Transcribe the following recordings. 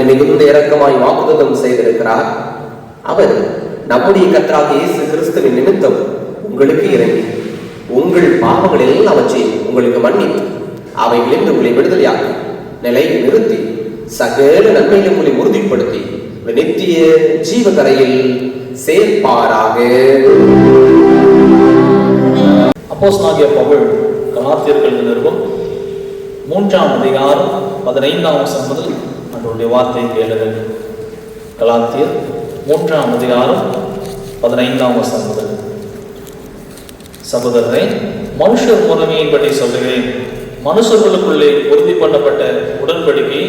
மிகுந்த இரக்கமாய் வாக்குத்தத்தம் செய்திருக்கிறார். அவர் நம்முடைய கர்த்தராகிய இயேசு கிறிஸ்துவின் நிமித்தம் உங்களுக்கு இறங்கி உங்கள் பாவங்கள் எல்லாவற்றையும் உங்களுக்கு மன்னித்து அவைகளிலிருந்து உங்களை விடுதலையாக்கி நிலையை நிறுத்தி சகல நன்மையிலும் உங்களை உறுதிப்படுத்தி நித்திய ஜீவகரையில் சேர்ப்பாராக. அப்போஸ்தலனாகிய பவுல் கலாத்தியர்கள் நிருபம் 3ஆம் அதிகாரம் 15ஆம் வசனம் முதல் அவருடைய வார்த்தையை கேளுங்கள். கலாத்தியர் 3ஆம் அதிகாரம் 15ஆம் வசனம் முதல். சகோதரரே, மனுஷர் முறைமையின்படி சொல்லுகிறேன், மனுஷர்களுக்குள்ளே உறுதி பண்ணப்பட்ட உடன்படிக்கை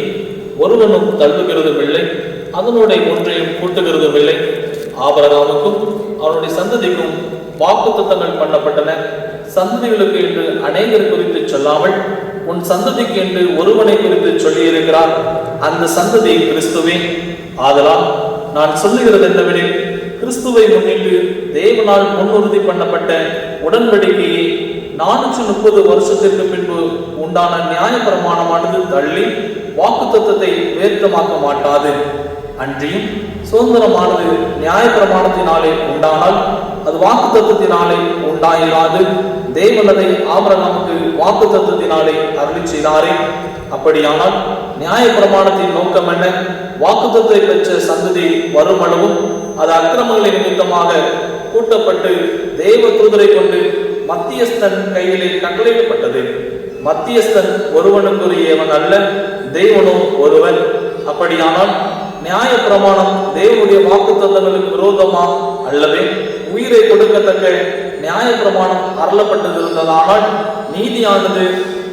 ஒருவனும் தள்ளுகிறதும் இல்லை, அதனுடைய ஒன்றையும் கூட்டுகிறதும் இல்லை. ஆபிரகாமுக்கும் அவருடைய சந்ததிக்கும் வாக்குத்தத்தங்கள் பண்ணப்பட்டன. சந்ததிகளுக்கு என்று அநேகர் குறித்து சொல்லாமல் உன் சந்ததிக்கு என்று ஒருவனை குறித்து சொல்லியிருக்கிறார். அந்த சந்ததி கிறிஸ்துவே. ஆதலால் நான் சொல்லுகிறது என்னவெனில், கிறிஸ்துவை முன்னிட்டு தேவனால் முன்னுறுதி பண்ணப்பட்ட உடன்படிக்கையை 430 வருஷத்திற்கு பின்பு உண்டான நியாய பிரமாணமானது தள்ளி வாக்குத்தத்தத்தை வேர்த்தமாக்க மாட்டாது. அன்றியும் சுதந்திரமானது நியாய பிரமாணத்தினாலே உண்டானால் அது வாக்குத்தத்தினாலே உண்டாயிராது. தேவனதை ஆபிரகாமுக்கு வாக்குத்தத்தினாலே அருளி செய்தாரே. அப்படியானால் நியாய பிரமாணத்தின் நோக்கம் என்ன? வாக்குத்தத்தை பெற்ற சந்ததி வருமளவும் அது அக்கிரமங்களின் நிமித்தமாக கூட்டப்பட்டு தேவ தூதரை கொண்டு மத்தியஸ்தன் கையிலே கட்டளையிடப்பட்டது. மத்தியஸ்தன் ஒருவனுக்குரியவன் அல்ல, தேவனோ ஒருவன். அப்படியானால் நியாய பிரமாணம் தேவனுடைய வாக்குத்தத்தங்களுக்கு விரோதமா? அல்லவே. உயிரை கொடுக்கத்தக்க நியாய பிரமாணம் அருளப்பட்டிருந்ததானால் நீதியானது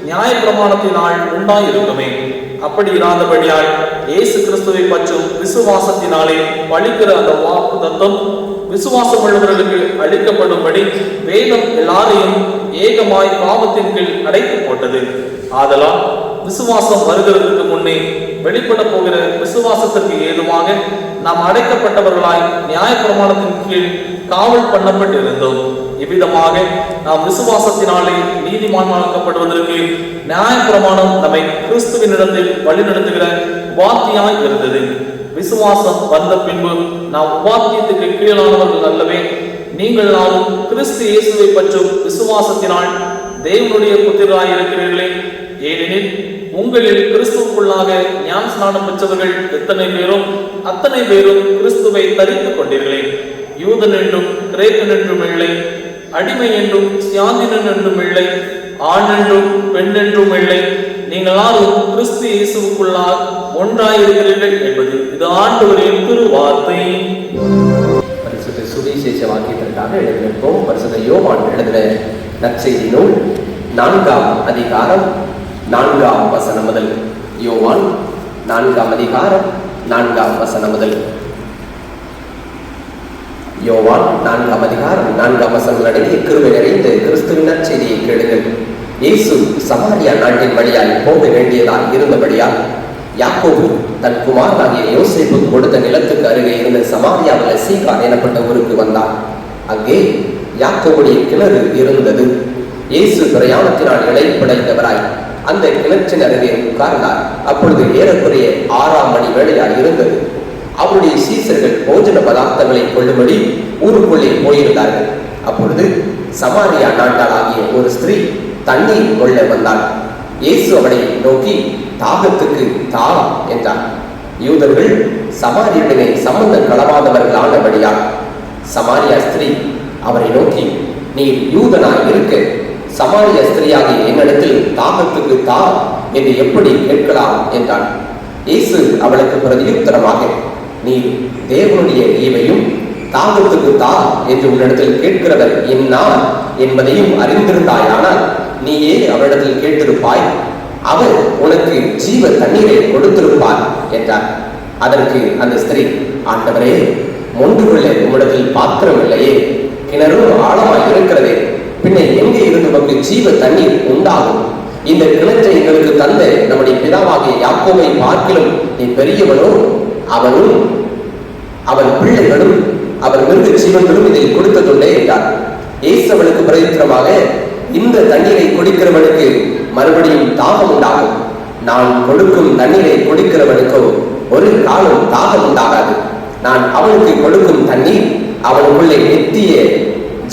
நியாய பிரமாணத்தினால் உண்டாயிருக்குமே. அப்படி இராதபடியால் இயேசு கிறிஸ்துவை பற்றும் விசுவாசத்தினாலே பழிக்கிற அந்த வாக்குத்தத்தம் விசுவாசம் உள்ளவர்களுக்கு அளிக்கப்படும்படி வேதம் எல்லாரையும் ஏகமாய் பாவத்தின் கீழ் அடைத்து போட்டது. ஆதலால் விசுவாசம் வருகிறதுக்கு முன்னே வெளிப்பட போகிற விசுவாசத்திற்கு ஏதுவாக நாம் அடைக்கப்பட்டவர்களாய் நியாய பிரமாணத்தின் கீழ் காவல் பண்ணப்பட்டிருந்தோம். இவ்விதமாக நாம் விசுவாசத்தினாலே நீதிமான்கப்படுவதற்கு நியாய பிரமாணம் நம்மை கிறிஸ்துவினிடத்தில் வழிநடத்துகிற உபாத்தியாய் இருந்தது. விசுவாசம் வந்த பின்பு நாம் உபாத்தியத்துக்கு கீழானவர்கள் அல்லவே. நீங்கள் நானும் கிறிஸ்து இயேசுவை பற்றும் விசுவாசத்தினால் தேவனுடைய புத்திரராய் இருக்கிறீர்களே. ஏனெனில் உங்களில் கிறிஸ்துவுக்குள்ளாக ஞான ஸ்நானம் பெற்றவர்கள் எத்தனை பேரும் அத்தனை பேரும் கிறிஸ்துவை தரித்துக் கொண்டீர்களே. யூதன் என்றும் கிரேக்கன் என்றும் இல்லை, அடிமை என்றும் சியாந்தினன் என்றும் இல்லை, ஆண் என்றும் பெண் என்றும் இல்லை, நீங்கள் எல்லாரும் கிறிஸ்து இயேசுவுக்குள்ளாக ஒன்றாயிருக்கிறீர்கள் என்பது இது ஆண்டவரின் திருவார்த்தை. பரிசுத்த சுவிசேஷ வாக்கியத்திற்காக எழுதியிருப்போம். பரிசுத்த யோவான் எழுதின நற்செய்தி நூல் 4ஆம் அதிகாரம் 4ஆம் வசனம் முதல். யோவான் 4ஆம் அதிகாரம் 4ஆம் வசனம் முதல். யோவான் 4ஆம் அதிகாரம் 4ஆம் வசனம் அடங்கிய கிருபை நிறைந்த கிறிஸ்துவின் நற்செய்தியை கேளுங்கள். இயேசு சமாரியா நாட்டின் வழியாய் போக வேண்டியதால் இருந்தபடியால் யாக்கோபு தன் குமாரனாகிய யோசேப்புக்கு கொடுத்த நிலத்துக்கு அருகே இருந்த சமாரியாவில் சீகார் எனப்பட்ட ஊருக்கு வந்தார். அங்கே யாக்கோபுடைய கிணறு இருந்தது. இயேசு பிரயாணத்தினால் இளைப்படைந்தவராய் அந்த கிணற்றின் அருகே உட்கார்ந்தார். அப்பொழுது ஏறக்குறைய 6ஆம் மணி வேளையாய் இருந்தது. அவருடைய சீசர்கள் போஜன பதார்த்தங்களை கொள்ளும்படி ஊருக்குள்ளே போயிருந்தார்கள். அப்பொழுது சமாரியா நாட்டால் ஆகிய ஒரு ஸ்திரீ தண்ணீர் கொள்ள வந்தாள். இயேசு அவளை நோக்கி, தாகத்துக்கு தா என்றார். யூதர்கள் சமாரியனுடனே சம்பந்தம் களவாதவர்களானபடியால் சமாரியா ஸ்திரீ அவரை நோக்கி, நீர் யூதனாய் இருக்க சமாரிய ஸ்திரீயாகிய என்னிடத்தில் தாகத்துக்கு தா என்று எப்படி கேட்கலாம் என்றான். இயேசு அவளுக்கு பிரதியுத்தரமாக, நீ தேவனுடைய ஈவையும் தாகத்துக்கு தா என்று உன்னிடத்தில் கேட்கிறவர் என்னார் என்பதையும் அறிந்திருந்தாயானால் நீயே அவரிடத்தில் கேட்டிருப்பாய், அவர் உனக்கு ஜீவ தண்ணீரை கொடுத்திருப்பார் என்றார். அதற்கு அந்த ஸ்திரீ, ஆண்டவரே, மொண்டு கொள்ள உம்மிடத்தில் பாத்திரம் இல்லையே, கிணறும் ஆழமாய் இருக்கிறதே, பின்ன எங்கே இருந்து நமக்கு ஜீவ தண்ணீர் உண்டாகும்? இந்த கிணற்றை எங்களுக்கு தந்த நம்முடைய பிதாவாகிய யாக்கோபை பார்க்கிலும் நீ பெரியவனோ? அவனும் அவன் பிள்ளைகளும் அவர் மிருக ஜீவன்களும் இதில் கொடுத்ததுண்டே என்றார். இயேசு அவளுக்கு பிரதித்திரமாக, இந்த தண்ணீரை குடிக்கிறவனுக்கு மறுபடியும் தாகம் உண்டாகும். நான் கொடுக்கும் தண்ணீரை குடிக்கிறவனுக்கோ ஒரு காலம் தாகம் உண்டாகாது. நான் அவனுக்கு கொடுக்கும் தண்ணீர் அவனுக்குள்ளே நித்திய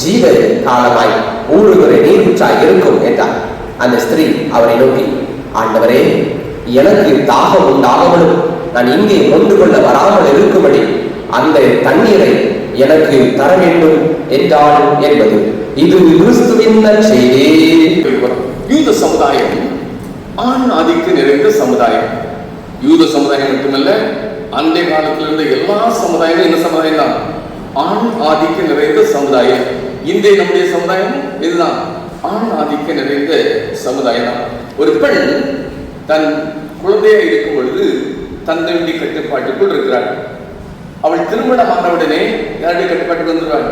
ஜீவ காலமாய் ஊறுகிற நீரூற்றாய் இருக்கும் என்றார். அந்த ஸ்திரீ அவரை நோக்கி, ஆண்டவரே, எனக்கு தாகம் உண்டாகாமலும் நான் இங்கே கொண்டு கொள்ள வராமல் இருக்கும்படி அந்த தண்ணீரை எனக்கு தர வேண்டும் என்றாள் என்பது இது கிறிஸ்துவின் நற்செய்தி. யூத சமுதாயம் ஆண் ஆதிக்க நிறைந்த சமுதாயம். யூத சமுதாயம் மட்டுமல்ல, அன்றைய காலத்தில் இருந்த எல்லா சமுதாயமும் என்ன சமுதாயம் தான்? ஆண் ஆதிக்க நிறைந்த சமுதாயம். இன்றைய நம்முடைய சமுதாயம் இதுதான், ஆண் ஆதிக்க நிறைந்த சமுதாயம் தான். ஒரு பெண் தன் குழந்தையா இருக்கும் பொழுது தந்தையுடைய கட்டுப்பாட்டுக்குள் இருக்கிறாள். அவள் திருமணமானவுடனே யாருடைய கட்டுப்பாட்டுக்கு வந்துடுவாள்?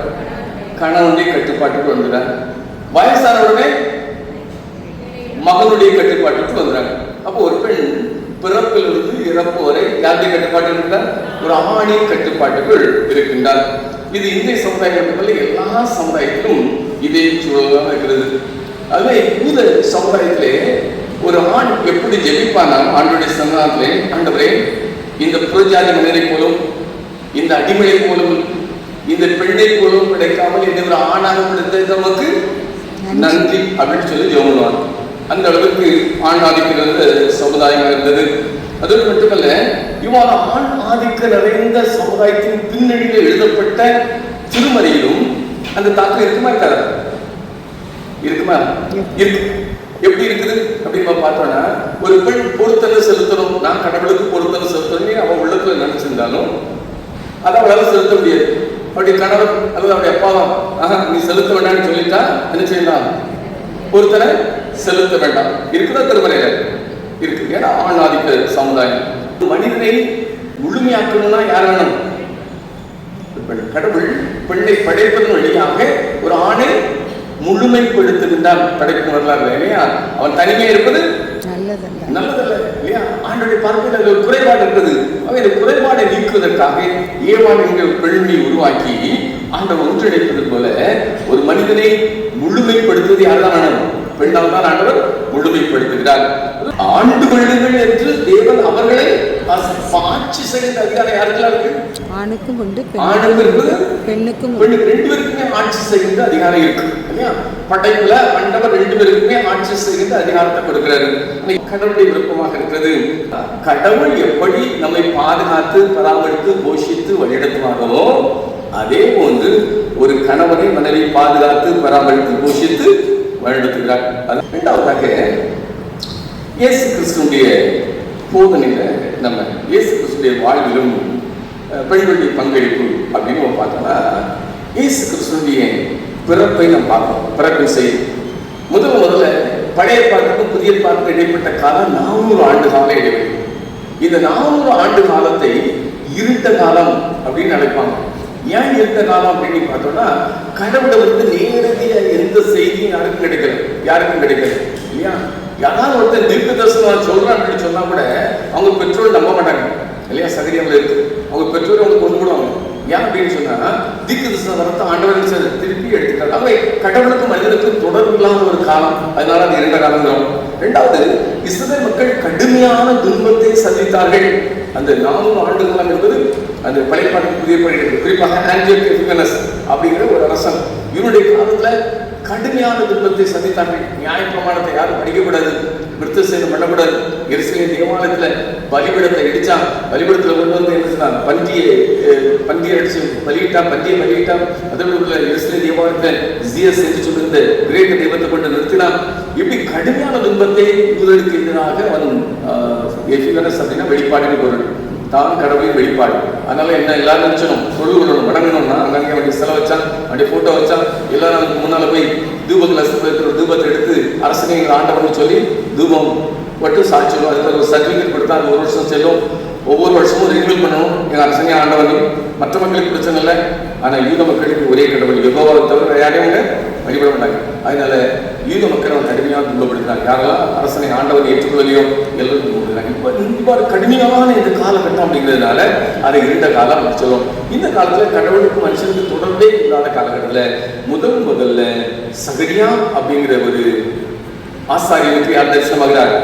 கணவனுடைய கட்டுப்பாட்டுக்கு வந்துடுறாள். வயசானவுடனே மகனுடைய கட்டுப்பாட்டுக்கு வந்துடுறாங்க. அப்போ ஒரு பெண் பிறப்பிலிருந்து இறப்பு வரை யாருடைய கட்டுப்பாட்டு இருக்கிறார்? ஒரு ஆணின் கட்டுப்பாட்டுக்குள் இருக்கின்றார். இது இந்திய சமுதாயம் மட்டுமல்ல, எல்லா சமுதாயத்திலும் இதே சூழலாக இருக்கிறது. அதுவே யூத சமுதாயத்திலே ஒரு ஆண் எப்படி ஜெபிப்பானா ஆண்டுடைய சமுதாயத்திலே, ஆண்டவரே, இந்த புறஜாதி மனிதரை போலும், இந்த அடிமையை போலும், இந்த பெண்ணை போலும் கிடைக்காமல் என்ன ஒரு ஆணாக கொடுத்த நமக்கு நன்றி அப்படின்னு சொல்லி ஜெபம் பண்ணுவாங்க. அந்த அளவுக்கு ஆண் ஆதிக்க சமுதாயம் இருந்தது. அதோடு மட்டுமல்ல, இவ்வாறு ஆண் ஆதிக்க நிறைந்த சமுதாயத்தின் பின்னணியில் எழுதப்பட்ட திருமறையிலும் அந்த தாக்கம் இருக்குமா இருக்காது? இருக்குமா? இருக்கு. எப்படி இருக்குது அப்படின்னு பார்த்தோம்னா, ஒரு பெண் பொருத்தனை செலுத்தணும், நான் கடவுளுக்கு பொருத்தனை செலுத்தணும் அவன் உள்ளத்துல நினைச்சிருந்தாலும் அதை அவளால செலுத்த முடியாது. அப்படி கணவர் அல்லது அவருடைய அப்பாவும் நீ செலுத்த வேண்டாம்னு சொல்லிட்டா என்ன செய்யலாம்? பொருத்தனை செலுத்த வேண்டாம். இருக்குதா திருமறையில? இருக்கு. ஏன்னா ஆண் ஆதிக்க சமுதாயம். மனிதனை முழுமையாக்கணும்னா யார் வேணும்? கடவுள் பெண்ணை படைப்பதன் வழியாக ஒரு ஆணை முழுமைப்படுத்துகின்றான். படைப்பு வரலாறு இல்லையா? அவன் தனிமையா இருப்பது நல்லதல்ல இல்லையா? ஆண்டுடைய பார்வையில் ஒரு குறைபாடு இருக்கிறது. அவன் இந்த குறைபாடை நீக்குவதற்காக ஏவாள் என்ற பெண்ணை உருவாக்கி ஆண்டவர் ஒன்றிணைப்பது போல ஒரு மனிதனை முழுமைப்படுத்துவது யார்தான் வேணும்? பெண்ணால் தான் ஆண்டவர் முழுமைப்படுத்துகிறார். ஆண்டு கொள்ளுங்கள் என்று தேவன் அவர்களை ஆட்சி செய்த அதிகாரம் யாருக்கெல்லாம் இருக்கு? ஆணுக்கும் உண்டு, ஆணுக்கும் இருக்குது, பெண்ணுக்கும். ரெண்டு பேருக்குமே ஆட்சி செய்கின்ற அதிகாரம் இருக்கு இல்லையா? படைப்புல ஆண்டவர் ரெண்டு பேருக்குமே ஆட்சி செய்கின்ற அதிகாரத்தை கொடுக்கிறாரு. கடவுளுடைய விருப்பமாக இருக்கிறது. கடவுள் எப்படி நம்மை பாதுகாத்து பராமரித்து போஷித்து வழிநடத்துவார்களோ அதே போன்று ஒரு கணவனை மனைவி பாதுகாத்து பராமரித்து போஷித்து வழிநடத்துகிறார். இரண்டாவதாக இயேசு கிறிஸ்துடைய போதனையில நம்ம இயேசு கிறிஸ்துடைய வாழ்விலும் பெண்களுடைய பங்களிப்பு அப்படின்னு நம்ம பார்த்தோம்னா, இயேசு கிறிஸ்துடைய பிறப்பை நம்ம பார்க்கணும். பிறப்பின் செய்தி முதல்ல பழைய பாட்டுக்கும் புதிய பாட்டுக்கும் இடைப்பட்ட காலம் 400 ஆண்டு கால இடைவெளி. இந்த 400 ஆண்டு காலத்தை இருண்ட காலம் அப்படின்னு அழைப்பாங்க. ஏன் இருண்ட காலம் அப்படின்னு பார்த்தோம்னா, கடவுளை நேரடியாக எந்த செய்தியும் யாருக்கும் கிடைக்கல இல்லையா? யாராவது ஒருத்தர் தீர்க்க தரிசனம் சொல்றான் அப்படின்னு சொன்னா கூட அவங்க பெற்றோர் நம்ப மாட்டாங்க இல்லையா? சகரியாவில் இருக்கு. அவங்க பெற்றோர் அவங்க கொண்டு விடுவாங்க. ஏன் அப்படின்னு சொன்னா, தீர்க்க தரிசனம் வரத்த ஆண்டவர் திருப்பி எடுத்துட்டாங்க. அவை கடவுளுக்கும் மனிதனுக்கும் தொடர்பு இல்லாத ஒரு காலம். அதனால அது இருண்ட காலம். இரண்டாவது, இஸ்ரவேல் மக்கள் கடுமையான துன்பத்தை சந்தித்தார்கள். அந்த 400 ஆண்டு காலம் என்பது அந்த பழையப்பாட்டு புதிய பழைய குறிப்பாக ஆன்டியோகஸ் அப்படிங்கிற ஒரு அரசன். இவருடைய காலத்துல கடுமையான துன்பத்தை சந்தித்தார்கள். நியாய பிரமாணத்தை யாரும் படிக்கக்கூடாது, விருத்த சேதம் பண்ணக்கூடாது. எருசலேம் தேவாலயத்துல பலிபீடத்தை இடிச்சான். பலிபீடத்துல கொண்டு வந்து என்ன பன்றியை அடிச்சு பலியிட்டான். அதோட எருசலேம் தேவாலயத்தை ஜியஸ் என்று சொல்லிருந்த கிரேக்க தெய்வத்தை கொண்டு நிறுத்தினான். இப்படி கடுமையான துன்பத்தை யூதருக்கு எதிராக அவன் எபிகனஸ் அப்படின்னா வெளிப்பாடுன்னு பொருள். தான் கடவுளின் வெளிப்பாடு. அதனால என்ன எல்லாரும் நினைச்சணும், தொழுது கொள்ளணும், வணங்கணும்னா அங்கங்கே அப்படி செலவு வச்சான், அப்படி போட்டோ வச்சான். எல்லாரும் அதுக்கு முன்னால போய் தூபத்தை எடுத்து அரசனை ஆண்டவன் சொல்லி தூபம் பட்டு சாட்சிடும். அதுக்கு ஒரு சர்டிபிகேட் கொடுத்தா அது 1 வருஷம் செல்லும். ஒவ்வொரு வருஷமும் ரினியூவல் பண்ணணும். எங்கள் அரசனே ஆண்டவன். மற்ற மக்களுக்கு பிரச்சனை இல்லை. ஆனால் யூத மக்களுக்கு ஒரே கடவுள் யெகோவாவை தவிர யாரையும் வழிபட மாட்டாங்க. அதனால யூத மக்கள் அவன் கடுமையாக துன்பப்படுத்தினாங்க. யாரெல்லாம் அரசனை ஆண்டவனை ஏற்றுக்கொள்ளையோ எல்லாரும் துன்பப்படுத்தினாங்க. இப்போ இவ்வாறு கடுமையான இந்த காலகட்டம் அப்படிங்கிறதுனால அதை இருண்ட காலம் சொல்லுவோம். இந்த காலத்தில் கடவுளுக்கு மனுஷனுக்கு தொடர்பே இல்லாத காலகட்டத்தில் முதல்ல சகரியா அப்படிங்கிற ஒரு ஆசாரியனுக்கு யார் தரிசனமாகிறார்?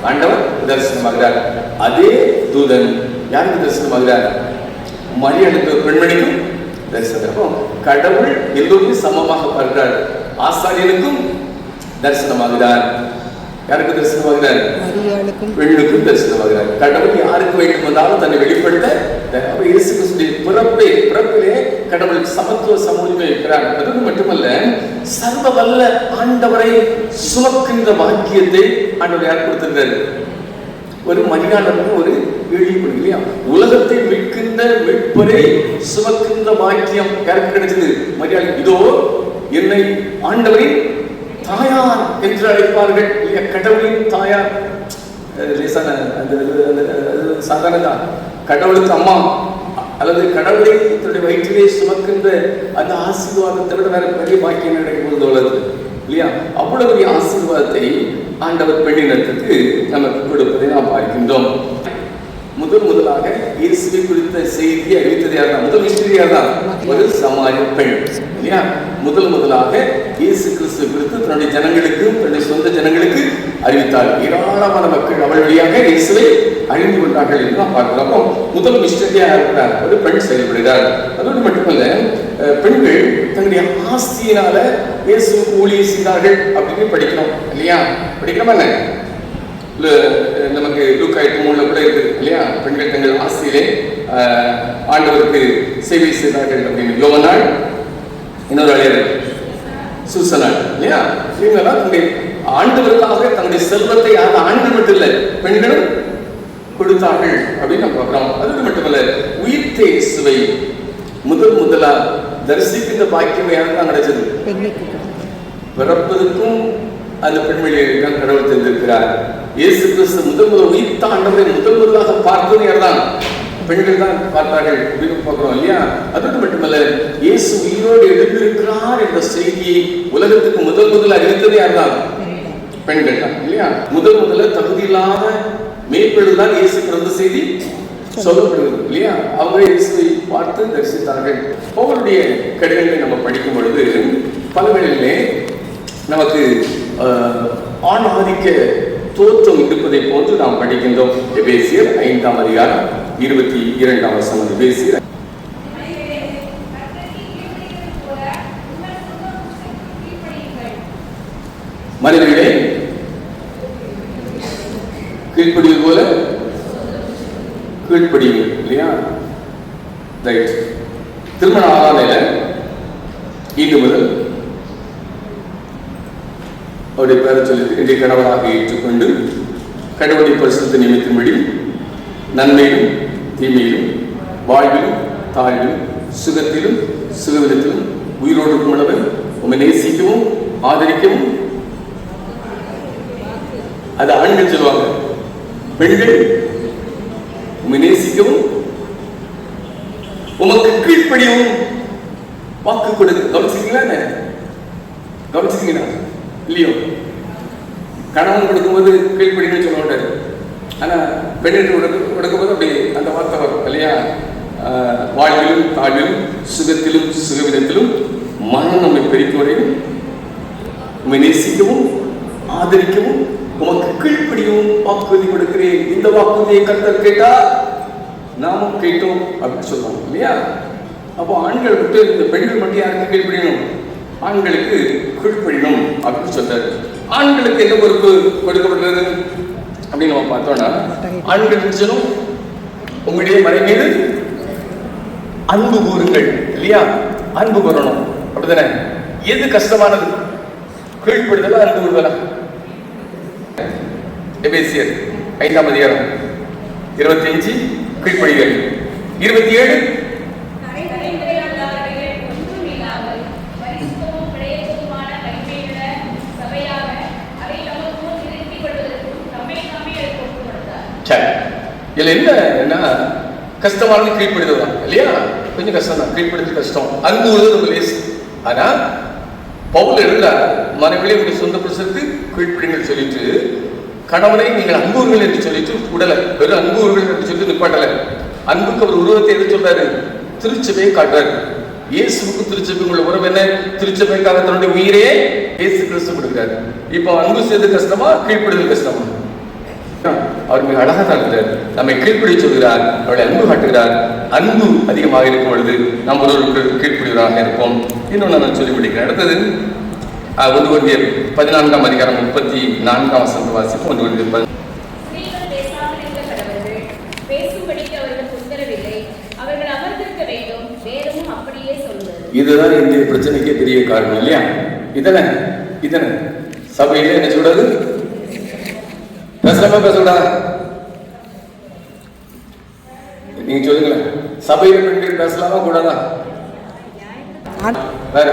ஆண்டவர் தரிசனமாகிறார். அதே தூதன் யாருக்கு தரிசனமாகிறார்? மரியாளுக்கு பெண்மணிக்கும் தரிசனம். கடவுள் எல்லோருமே சமமாக பார்க்கிறார். ஆசாரியனுக்கும் தரிசனமாகிறார். யாருக்கு தரிசனமாகிறார்? பெண்ணுக்கும் தரிசனமாகிறார். கடவுள் யாருக்கு வேண்டும் வந்தாலும் தன்னை வெளிப்படுத்த இயேசு கிறிஸ்துவின் பிறப்பிலே கடவுள் சமத்துவ சமூகமே இருக்கிறார். அது மட்டுமல்ல, சர்வ வல்ல ஆண்டவரை சுமக்கின்ற பாக்கியத்தை ஆண்டவர் யார் கொடுத்திருக்காரு? ஒரு மரியாளுக்கு ஒரு எளிய இல்லையா? உலகத்தை மீட்கின்ற மீட்பரை சுமக்கின்ற பாக்கியம் யாருக்கு கிடைச்சது? மரியாள். இதோ என்னை ஆண்டவரின் தாயார் என்று அழைப்பார்கள் இல்லையா? கடவுளின் தாயார் சாதாரண கடவுளுக்கு அம்மா அல்லது கடவுளை தன்னுடைய வயிற்றிலே சுமக்கின்ற அந்த ஆசீர்வாதத்தை விட வேற பெரிய பாக்கியம் கிடைக்கும் உலகத்தில் இல்லையா? அவ்வளவு பெரிய ஆசீர்வாதத்தை ஆண்டவர் பெண்ணினத்துக்கு நமக்கு கொடுப்பதை நாம் பார்க்கின்றோம். முதலாக இயேசுவை குறித்த செய்தியை அறிவித்தது யார் தான்? முதல் மிஸ்டரியார் தான், ஒரு சமாரிய பெண் இல்லையா? முதலாக இயேசு கிறிஸ்துவை குறித்து தன்னுடைய ஜனங்களுக்கு, தன்னுடைய சொந்த ஜனங்களுக்கு அறிவித்தார். ஏராளமான மக்கள் அவள் வழியாக இயேசுவை அறிந்து கொண்டார்கள் என்று நாம் பார்க்கிறோம். முதல் மிஸ்டரியா இருக்கிறார், ஒரு பெண் செயல்படுகிறார். அதோடு மட்டுமல்ல, பெண்கள் தன்னுடைய ஆஸ்தியினால இயேசுவுக்கு ஊழியம் செய்தார்கள் அப்படின்னு படிக்கிறோம் இல்லையா? படிக்கிறோமா என்ன? நமக்கு லூக்கா 8:3 கூட இருக்கு இல்லையா? பெண்கள் தங்கள் ஆஸ்தியிலே ஆண்டவருக்கு சேவை செய்தார்கள் அப்படின்னு. யோவனாள், இன்னொரு அழியர் சூசனாள் இல்லையா? இவங்கெல்லாம் தன்னுடைய ஆண்டவருக்காக தன்னுடைய செல்வத்தை ஆண்கள் மட்டும் இல்லை, பெண்களும் கொடுத்தார்கள் அப்படின்னு நம்ம பார்க்கிறோம். அது மட்டுமல்ல, உயிர்த்த இயேசுவை முதலா தரிசிக்கின்ற பாக்கியம் யாருக்கு தான் கிடைச்சது? பிறப்பதற்கும் அந்த பெண்மணியை தான் கடவுள் தெரிந்திருக்கிறார். இயேசு கிறிஸ்து முதல் உயிர்த்த ஆண்டவரை முதலாக பார்த்தது யார் தான்? பெண்கள் தான் பார்த்தார்கள் அப்படின்னு பார்க்கிறோம் இல்லையா? அதோடு மட்டுமல்ல, இயேசு உயிரோடு எழுந்திருக்கிறார் என்ற செய்தியை உலகத்துக்கு முதல் அறிவித்தது யார் தான்? பெண்கள் தான் இல்லையா? முதல்ல தகுதி இல்லாத மேற்பெண்கள் தான் இயேசு பிறந்த செய்தி சொல்லப்படுகிறது இல்லையா? அவங்க இயேசுவை பார்த்து தரிசித்தார்கள். அவருடைய கடிதங்களை நம்ம படிக்கும் பொழுது பலவேளையிலே நமக்கு ஆண் ஆதிக்க தோற்றம் இருப்பதை போன்று நாம் படிக்கின்றோம். எபேசியர் 5ஆம் அதிகாரம் 22ஆம் வசனம். எபேசியர் மனிதர்களே கீழ்ப்படிவது போல கீழ்ப்படியுங்கள் இல்லையா? ரைட். திருமண ஆராதனையில இன்று முதல் அவருடைய பேரை சொல்லி இன்றைய கணவராக ஏற்றுக்கொண்டு கடவுளுடைய பரிசுத்த நியமிக்கும்படி நன்மையிலும் தீமையிலும் வாழ்விலும் தாழ்விலும் சுகத்திலும் சுகவிதத்திலும் உயிரோடு உள்ளவன் உண்மை நேசிக்கவும் ஆதரிக்கவும், அது ஆண்கள் சொல்லுவாங்க, பெண்கள் உண்மை நேசிக்கவும் உமக்கு கீழ்ப்படியவும் வாக்கு கொடுக்க. கவனிச்சிருக்கீங்களா? கவனிச்சிருக்கீங்களா இல்லையோ? கணவன் கொடுக்கும்போது கீழ்ப்படின்னு சொல்ல மாட்டாரு. ஆனா பெண்ணிட்டு கொடுக்கும்போது அப்படி அந்த வார்த்தை வரும் இல்லையா? வாழ்விலும் தாழ்விலும் சுகத்திலும் சுகவிதத்திலும் மனம் நம்மை பெருக்குவரையும் உண்மை நேசிக்கவும் ஆதரிக்கவும் உமக்கு கீழ்ப்படியவும் வாக்குறுதி கொடுக்கிறேன். இந்த வாக்குறுதியை கர்த்தர் கேட்டா நாமும் கேட்டோம் அப்படின்னு சொல்லுவாங்க இல்லையா? அப்போ ஆண்கள் மட்டும், இந்த பெண்கள் மட்டும் யாருக்கு கீழ்ப்படியணும்? ஆண்களுக்கு கீழ்ப்படியணும் அப்படின்னு சொல்றாரு. ஆண்களுக்கு என்ன பொறுப்பு கொடுக்கப்படுறது அப்படின்னு நம்ம பார்த்தோம்னா, ஆண்கள் சொல்லும் உங்களுடைய மனை மீது அன்பு கூறுங்கள் இல்லையா? அன்பு கூறணும் அப்படிதானே? எது கஷ்டமானது? கீழ்ப்படுதலா அன்பு கூறுதலா? எபேசியர் 5ஆம் அதிகாரம் 25 கீழ்ப்படிகள், 27 இதுல என்ன கஷ்டமானது? கீழ்ப்படுதல் தான் இல்லையா? கொஞ்சம் கஷ்டம் தான், கீழ்ப்படுதல் கஷ்டம். அன்பு ரொம்ப லேசு. ஆனா பவுல் எழுதுற மனைவிலே உடைய சொந்த புருஷருக்கு கீழ்ப்படிங்கள் சொல்லிட்டு, கணவனை நீங்கள் அன்புகள் என்று சொல்லிட்டு விடல, வெறும் அன்புகள் என்று சொல்லிட்டு நிப்பாட்டல. அன்புக்கு அவர் உருவத்தை எது சொல்றாரு? திருச்சபையை காட்டுறாரு. இயேசுக்கு திருச்சபை உள்ள உறவு என்ன? திருச்சபைக்காக தன்னுடைய உயிரே இயேசு கிறிஸ்து கொடுக்கிறாரு. இப்போ அன்பு செய்து கஷ்டமா, கீழ்ப்படுதல் கஷ்டமா? அவர் மிக அழகாக தான் இருக்கிறார். நம்மை கீழ்ப்படி சொல்கிறார், அவருடைய அன்பு காட்டுகிறார். அன்பு அதிகமாக இருக்கும் பொழுது நாம் ஒருவருக்கு கீழ்ப்படிவராக இருப்போம். இன்னொன்று நான் சொல்லி முடிக்கிறேன். அடுத்தது 1 கொரிந்தியர் 14ஆம் அதிகாரம் 34ஆம் வசனம் வாசிப்போம். 1 கொரிந்தியர் இதுதான் இந்திய பிரச்சனைக்கே பெரிய காரணம் இல்லையா? இதனை சபையில என்ன சொல்றது? பேசலாமா பேசக்கூடாதா? நீங்க சொல்லுங்களேன். சபையில பெண்கள் பேசலாமா கூடாதா? வேற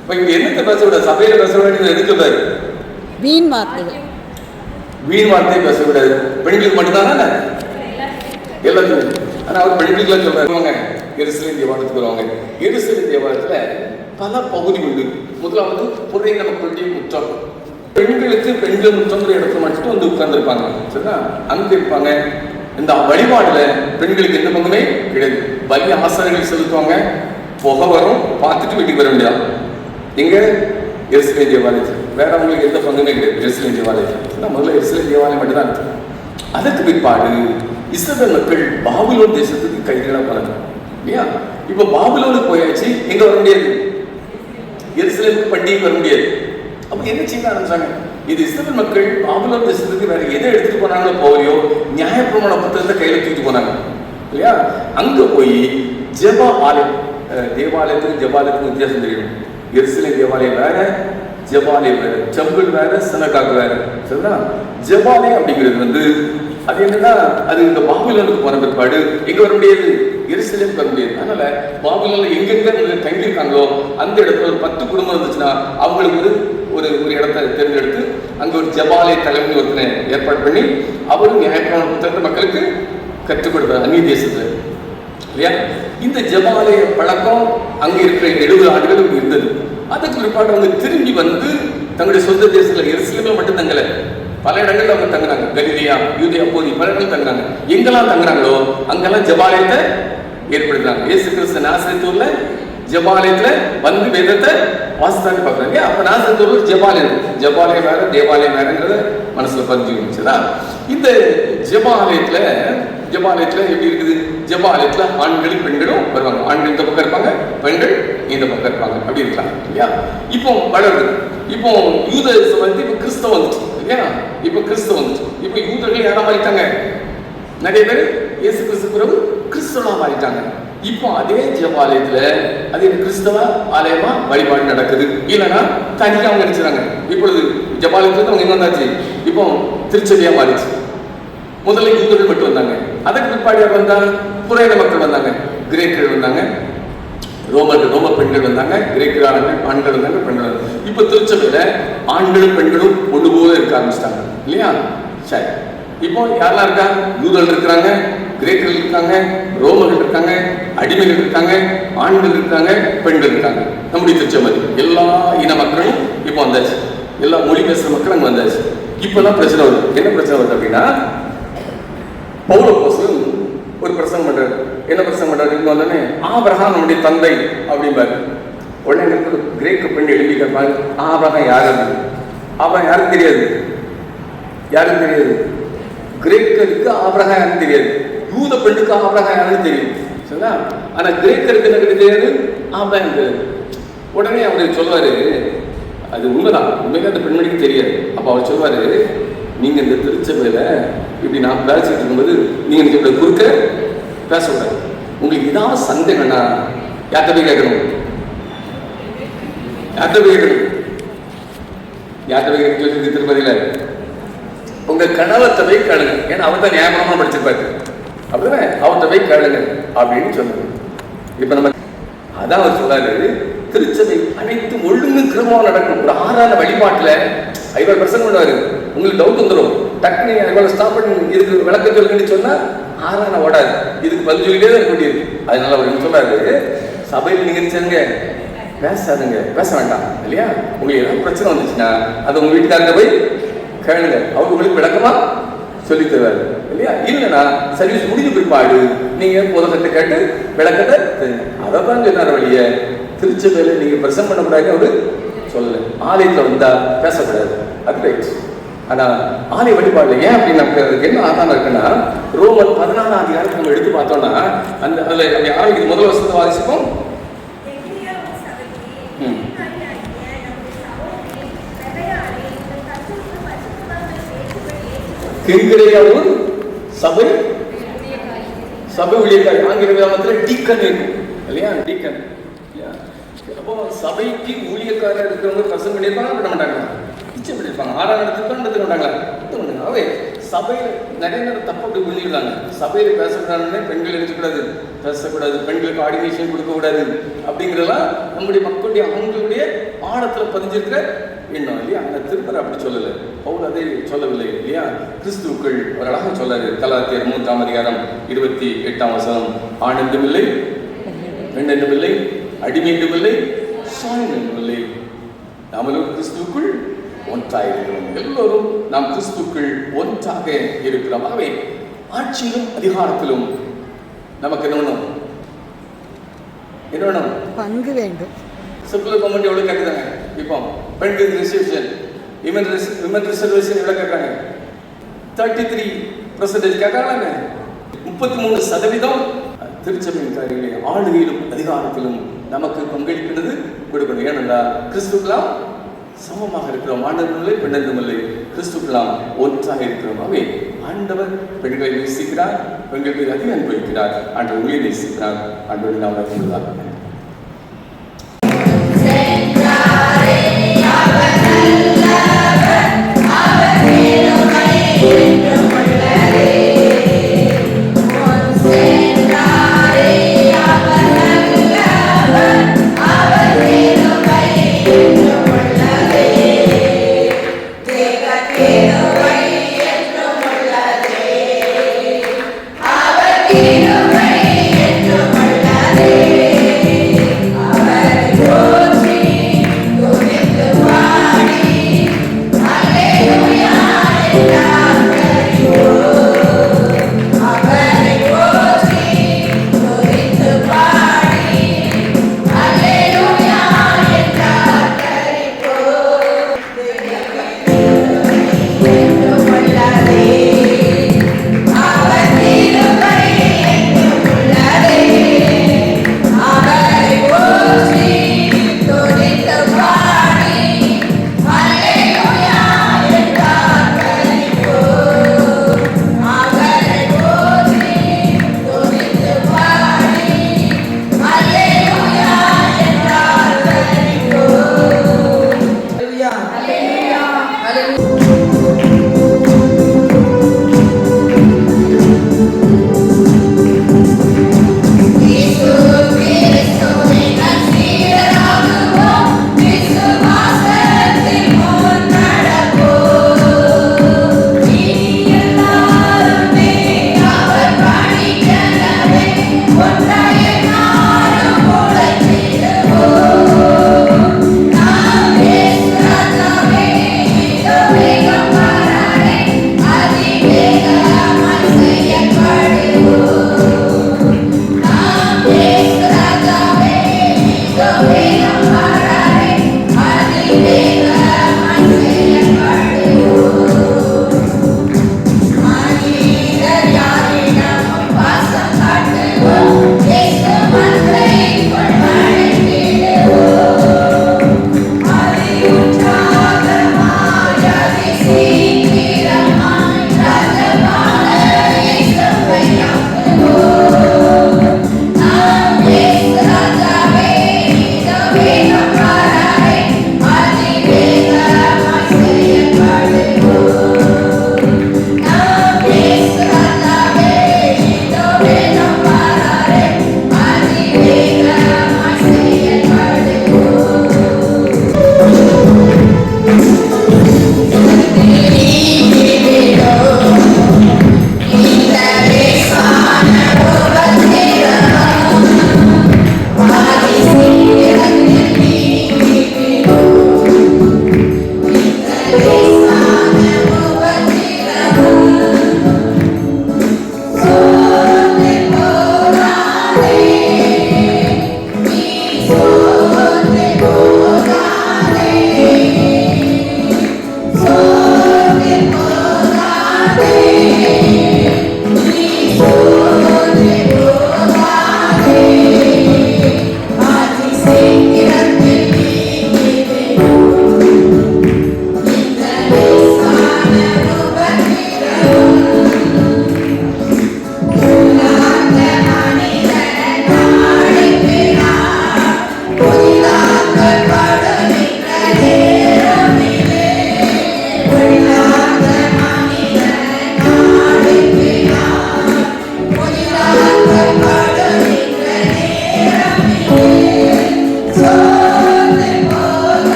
இப்ப இங்க என்னத்தை பேசக்கூடாது? சபையில பேச வேண்டியது எதுக்கு பேரு? வீண் வார்த்தை பேசக்கூடாது. பெண்களுக்கு மட்டும்தானே எல்லாத்துக்கும். ஆனா அவர் பெண்களுக்கு சொல்றாங்க எருசலேம் தேவாலயத்துக்கு வருவாங்க. எருசலேம் தேவாலயத்துல பல பகுதி உண்டு. முதலாவது புரை நமக்கு முற்றம். பெண்களுக்கு பெண்கள் முற்றங்கிற இடத்துல மட்டும் வந்து உட்கார்ந்துருப்பாங்க. சரிங்களா? அங்க இருப்பாங்க. இந்த வழிபாடுல பெண்களுக்கு எந்த பங்குமே கிடையாது. பலி ஆசாரிகள் செலுத்துவாங்க. புகை வரும், பார்த்துட்டு வீட்டுக்கு வர முடியாது. எங்க எருசலேம் தேவாலயத்தில் வேற அவங்களுக்கு எந்த பங்குமே கிடையாது. எருசலேம் தேவாலயத்தில் முதல்ல எருசலேம் தேவாலயம் மட்டும்தான் இருக்கு. அதற்கு பிற்பாடு இஸ்ரவேல் மக்கள் பாபிலோன் தேசத்துக்கு கைதிகளா போனாங்க இல்லையா? இப்ப பாபிலோனுக்கு போயாச்சு, எங்க வர முடியாது? எருசலேமுக்கு பண்டிகைக்கு வர முடியாது. அப்ப என்ன செய்ய ஆரம்பிச்சாங்க? இது இஸ்ரவேல் மக்கள் பாபிலோன் தேசத்துக்கு வேற எதை எடுத்துட்டு போனாங்களோ போலையோ நியாயப்பிரமாண புத்தகத்தை கையில தூக்கிட்டு போனாங்க இல்லையா? அங்க போய் ஜெப ஆலயம், தேவாலயத்துக்கு ஜெபாலயத்துக்கு வித்தியாசம் தெரியும். எருசலேம் தேவாலயம் வேற, ஜெபாலயம் வேற, டெம்பிள் வேற, சினகாக் வேற. சரிங்களா? ஜெபாலயம் அப்படிங்கிறது வந்து அது என்னன்னா, அது இந்த பாபிலோனுக்கு போன பிற்பாடு எங்க வர முடியாது? எருசலேமுக்கு வர முடியாது. அதனால பாபிலோன்ல எங்கெங்க தங்கியிருக்காங்களோ அந்த இடத்துல ஒரு 10 குடும்பம் இருந்துச்சுன்னா அவங்களுக்கு ஒரு இடத்தை தேர்ந்தெடுத்து அங்க ஒரு ஜெபாலய தலைமை ஒருத்தனை ஏற்பாடு பண்ணி அவரும் நியாயப்பிரமாண புத்தகத்தை மக்களுக்கு கற்றுக் கொடுத்தார் அந்நிய தேசத்துல இல்லையா? இந்த ஜெபாலய பழக்கம் அங்க இருக்கிற 70 ஆண்டுகள் இருந்தது. அதுக்கு பிற்பாடு அவங்க திரும்பி வந்து தங்களுடைய சொந்த தேசத்துல எருசலேம்ல மட்டும் தங்கல, பல இடங்கள்ல அவங்க தங்குறாங்க. கலிலியா, யூதேயா பகுதி பல இடங்கள் தங்குறாங்க. எங்கெல்லாம் தங்குறாங்களோ அங்கெல்லாம் ஜெபாலயத்தை ஏற்படுத்துறாங்க. இயேசு கிறிஸ்து நாசரேத்தூர்ல ஜெபாலயத்துல வந்து வேதத்தை வாசித்தான்னு பாக்குறாங்க. அப்ப நாசரேத்தூர்ல ஜெபாலயம், ஜெபாலயம் வேற தேவாலயம் வேறங்கிறத மனசுல பதிஞ்சு இருந்துச்சுன்னா, இந்த ஜெபாலயத்துல எப்படி இருக்குது? ஜெபாலயத்துல ஆண்களும் பெண்களும் வருவாங்க. ஆண்கள் இந்த பக்கம் இருப்பாங்க, பெண்கள் இந்த பக்கம் இருப்பாங்க. அப்படி இருக்கலாம் இல்லையா? இப்போ வளருது. இப்போ யூத வந்து இப்ப கிறிஸ்தவம் வந்துச்சு இல்லையா? இப்ப கிறிஸ்தவம் வந்துச்சு. இப்ப யூதர்கள் யாரா மாறிட்டாங்க? நிறைய பேர் இயேசு கிறிஸ்து பிறகு கிறிஸ்தவா மாறிட்டாங்க. இப்போ அதே ஜெபாலயத்துல அது கிறிஸ்தவ ஆலயமா வழிபாடு நடக்குது. இல்லைன்னா தனியா அவங்க நினைச்சாங்க. இப்பொழுது ஜெபாலயத்துல அவங்க எங்க வந்தாச்சு? இப்போ திருச்சபையா மாறிச்சு. முதல்ல யூதர்கள் மட்டும் வந்தாங்க. அதற்கு பிற்பாடு வந்தாங்க புரையின மக்கள் வந்தாங்க, கிரேக்கர்கள் வந்தாங்க, ரோம பெண்கள் வந்தாங்க, கிரேக்கர் ஆண்கள் வந்தாங்க, பெண்கள் வந்தாங்க. இப்ப திருச்சபையில ஆண்களும் பெண்களும் ஒன்று போல இருக்க ஆரம்பிச்சிட்டாங்க இல்லையா? சரி, இப்போ யாரெல்லாம் இருக்கா? யூதர்கள் இருக்கிறாங்க, கிரேக்கர்கள் இருக்காங்க, ரோமர்கள் இருக்காங்க, அடிமைகள் இருக்காங்க, ஆண்கள் இருக்காங்க, பெண்கள் இருக்காங்க. நம்முடைய திருச்சபை எல்லா இன மக்களும் இப்போ வந்தாச்சு. எல்லா மொழி பேசுற மக்கள் அங்க வந்தாச்சு. இப்பெல்லாம் பிரச்சனை வருது. என்ன பிரச்சனை வருது அப்படின்னா, பவுலப்போஸ்தலன் ஒரு பிரசங்கம் பண்றாரு. என்ன பிரசங்கம் பண்றாரு? இங்க வந்தோடனே ஆபிரகாம் நம்முடைய தந்தை அப்படிம்பாரு. உடனே கிரேக்க பெண் எழுதி கேட்பாங்க, ஆபிரகாம் யாரு? ஆபிரகாம் யாருக்கு தெரியாது? கிரேக்கருக்கு ஆபிரகாம் யாருன்னு தெரியாது. யூத பெண்ணுக்கு ஆபிரகாம் யாருன்னு தெரியும். சரிங்களா? ஆனா கிரேக்கருக்கு என்ன தெரியாது? ஆபிரகாம் தெரியாது. உடனே அவர் சொல்லுவாரு, அது உண்மைதான், உண்மையில அந்த பெண்மணிக்கு தெரியாது. அப்ப அவர் சொல்லுவாரு, நீங்க இந்த திருச்சபையில இப்படி நான் பேசிட்டு இருக்கும்போது நீங்க இப்படி குறுக்க பேசக்கூடாது. உங்களுக்கு ஏதாவது சந்தேகம்னா யார்கிட்ட போய் கேட்கணும்? திருப்பதியில உங்க கணவர்கிட்ட போய் கேளுங்க. ஏன்னா அவர் தான் நியாயப்பிரமாணம் படிச்சிருப்பாரு. அப்படிதானே? அவர்கிட்ட போய் கேளுங்க அப்படின்னு சொல்லுங்க. இப்ப நம்ம அதான் அவர் சொல்றாரு, திருச்சபை அனைத்தும் ஒழுங்கு கிரமமா நடக்கும். ஒரு ஆறான வழிபாட்டுல ஐவர் பிரசங்கம் பண்ணுவாரு. உங்களுக்கு டவுட் வந்துடும். டக்குனு ஐவர் ஸ்டாப் பண்ணி இதுக்கு விளக்க சொல்லுங்கன்னு சொன்னா ஆறான ஓடாது. இதுக்கு பதில் சொல்லிட்டே தான் இருக்க முடியாது. அதனால அவர் என்ன சொல்றாரு, சபையில் நீங்க நினைச்சாங்க பேசாதுங்க, பேச வேண்டாம் இல்லையா? உங்களுக்கு ஏதாவது பிரச்சனை வந்துச்சுன்னா அது உங்க வீட்டுக்காரங்க போய் கேளுங்க. அவங்க உங்களுக்கு விளக்கமா சொல்லி தருவாரு இல்லையா? இல்லைன்னா சர்வீஸ் முடிஞ்ச பிற்பாடு நீங்க புதகத்தை கேட்டு விளக்கத்தை அதை தான் சொன்னார். வழிய திருச்சபையில நீங்க பிரசங்கம் பண்ணக்கூடாது அவரு சொல்லல. ஆலயத்துல வந்தா பேசக்கூடாது. அது ரைட். ஆனா ஆலய வழிபாடு ஏன் அப்படின்னு நமக்கு என்ன ஆதாரம் இருக்குன்னா, ரோமன் 14ஆம் அதிகாரத்தை நம்ம எடுத்து பார்த்தோம்னா அந்த அதுல அப்படி ஆரம்பிக்குது. முதல் வசனத்தை வாசிப்போம். கெங்கிரேயாவும் சபை ஊழியக்காரி, ஆங்கில கிராமத்தில் டீக்கன் இருக்கும் இல்லையா, டீக்கன். அப்போ சபைக்கு ஊழியக்காரர் இருக்கிறவங்க பிரசங்கம் பண்ணியிருப்பாங்க, பண்ண மாட்டாங்க, நிச்சயம் பண்ணியிருப்பாங்க. 6ஆம் இடத்துக்கு நடத்த மாட்டாங்களா? அவை சபையில் நிறைய நேரம் தப்பு அப்படி புரிஞ்சுக்கிட்டாங்க. சபையில் பேசக்கூடாதுன்னு பெண்கள் எழுதக்கூடாது, பேசக்கூடாது, பெண்களுக்கு ஆர்டினேஷன் கொடுக்கக்கூடாது அப்படிங்கிறதெல்லாம் நம்முடைய மக்களுடைய அவங்களுடைய ஆழத்தில் பதிஞ்சிருக்கிற எண்ணம் இல்லையா. அந்த திருப்பரை அப்படி சொல்லலை, பவுல் அதை சொல்லவில்லை இல்லையா. கிறிஸ்துவுக்குள் ஒரு அழகாக சொல்லாரு. கலாத்தியர் 3ஆம் அதிகாரம் 28ஆம் வசனம், ஆண் என்றும் இல்லை, பெண் என்றும் இல்லை, அடிமை என்றும் இல்லை, சாயம் என்றும் இல்லை, நாமளும் கிறிஸ்துவுக்குள் ஒன்றாயிருக்கிறோம். எல்லோரும் நாம் கிறிஸ்துவுக்குள் ஒன்றாக இருக்கிறோம். ஆகவே ஆட்சியிலும் அதிகாரத்திலும் நமக்கு என்ன வேணும்? பங்கு வேண்டும். செக்குலர் கவர்மெண்ட் எவ்வளவு கேட்குறாங்க? இப்போ பெண்கள் ரிசர்வேஷன், விமன் ரிசர்வேஷன் எவ்வளவு கேட்கறாங்க? 33% கேட்கறாங்க. 33% திருச்சபையின் காரியங்களை ஆளுகையிலும் அதிகாரத்திலும் நமக்கு பங்களிக்கிறது கொடுக்கணும். ஏனென்றால் கிறிஸ்துக்கெல்லாம் சமமாக இருக்கிறோம். ஆண்டவர்களே பெண்ணென்றுமில்லை, கிறிஸ்துக்கெல்லாம் ஒன்றாக இருக்கிறோம். அவை ஆண்டவர் பெண்களை நேசிக்கிறார், பெண்கள் மீது அதிக அன்பு வைக்கிறார். ஆண்டவர் உங்களை நேசிக்கிறார். ஆண்டவர் நாம் சொல்லுவார்.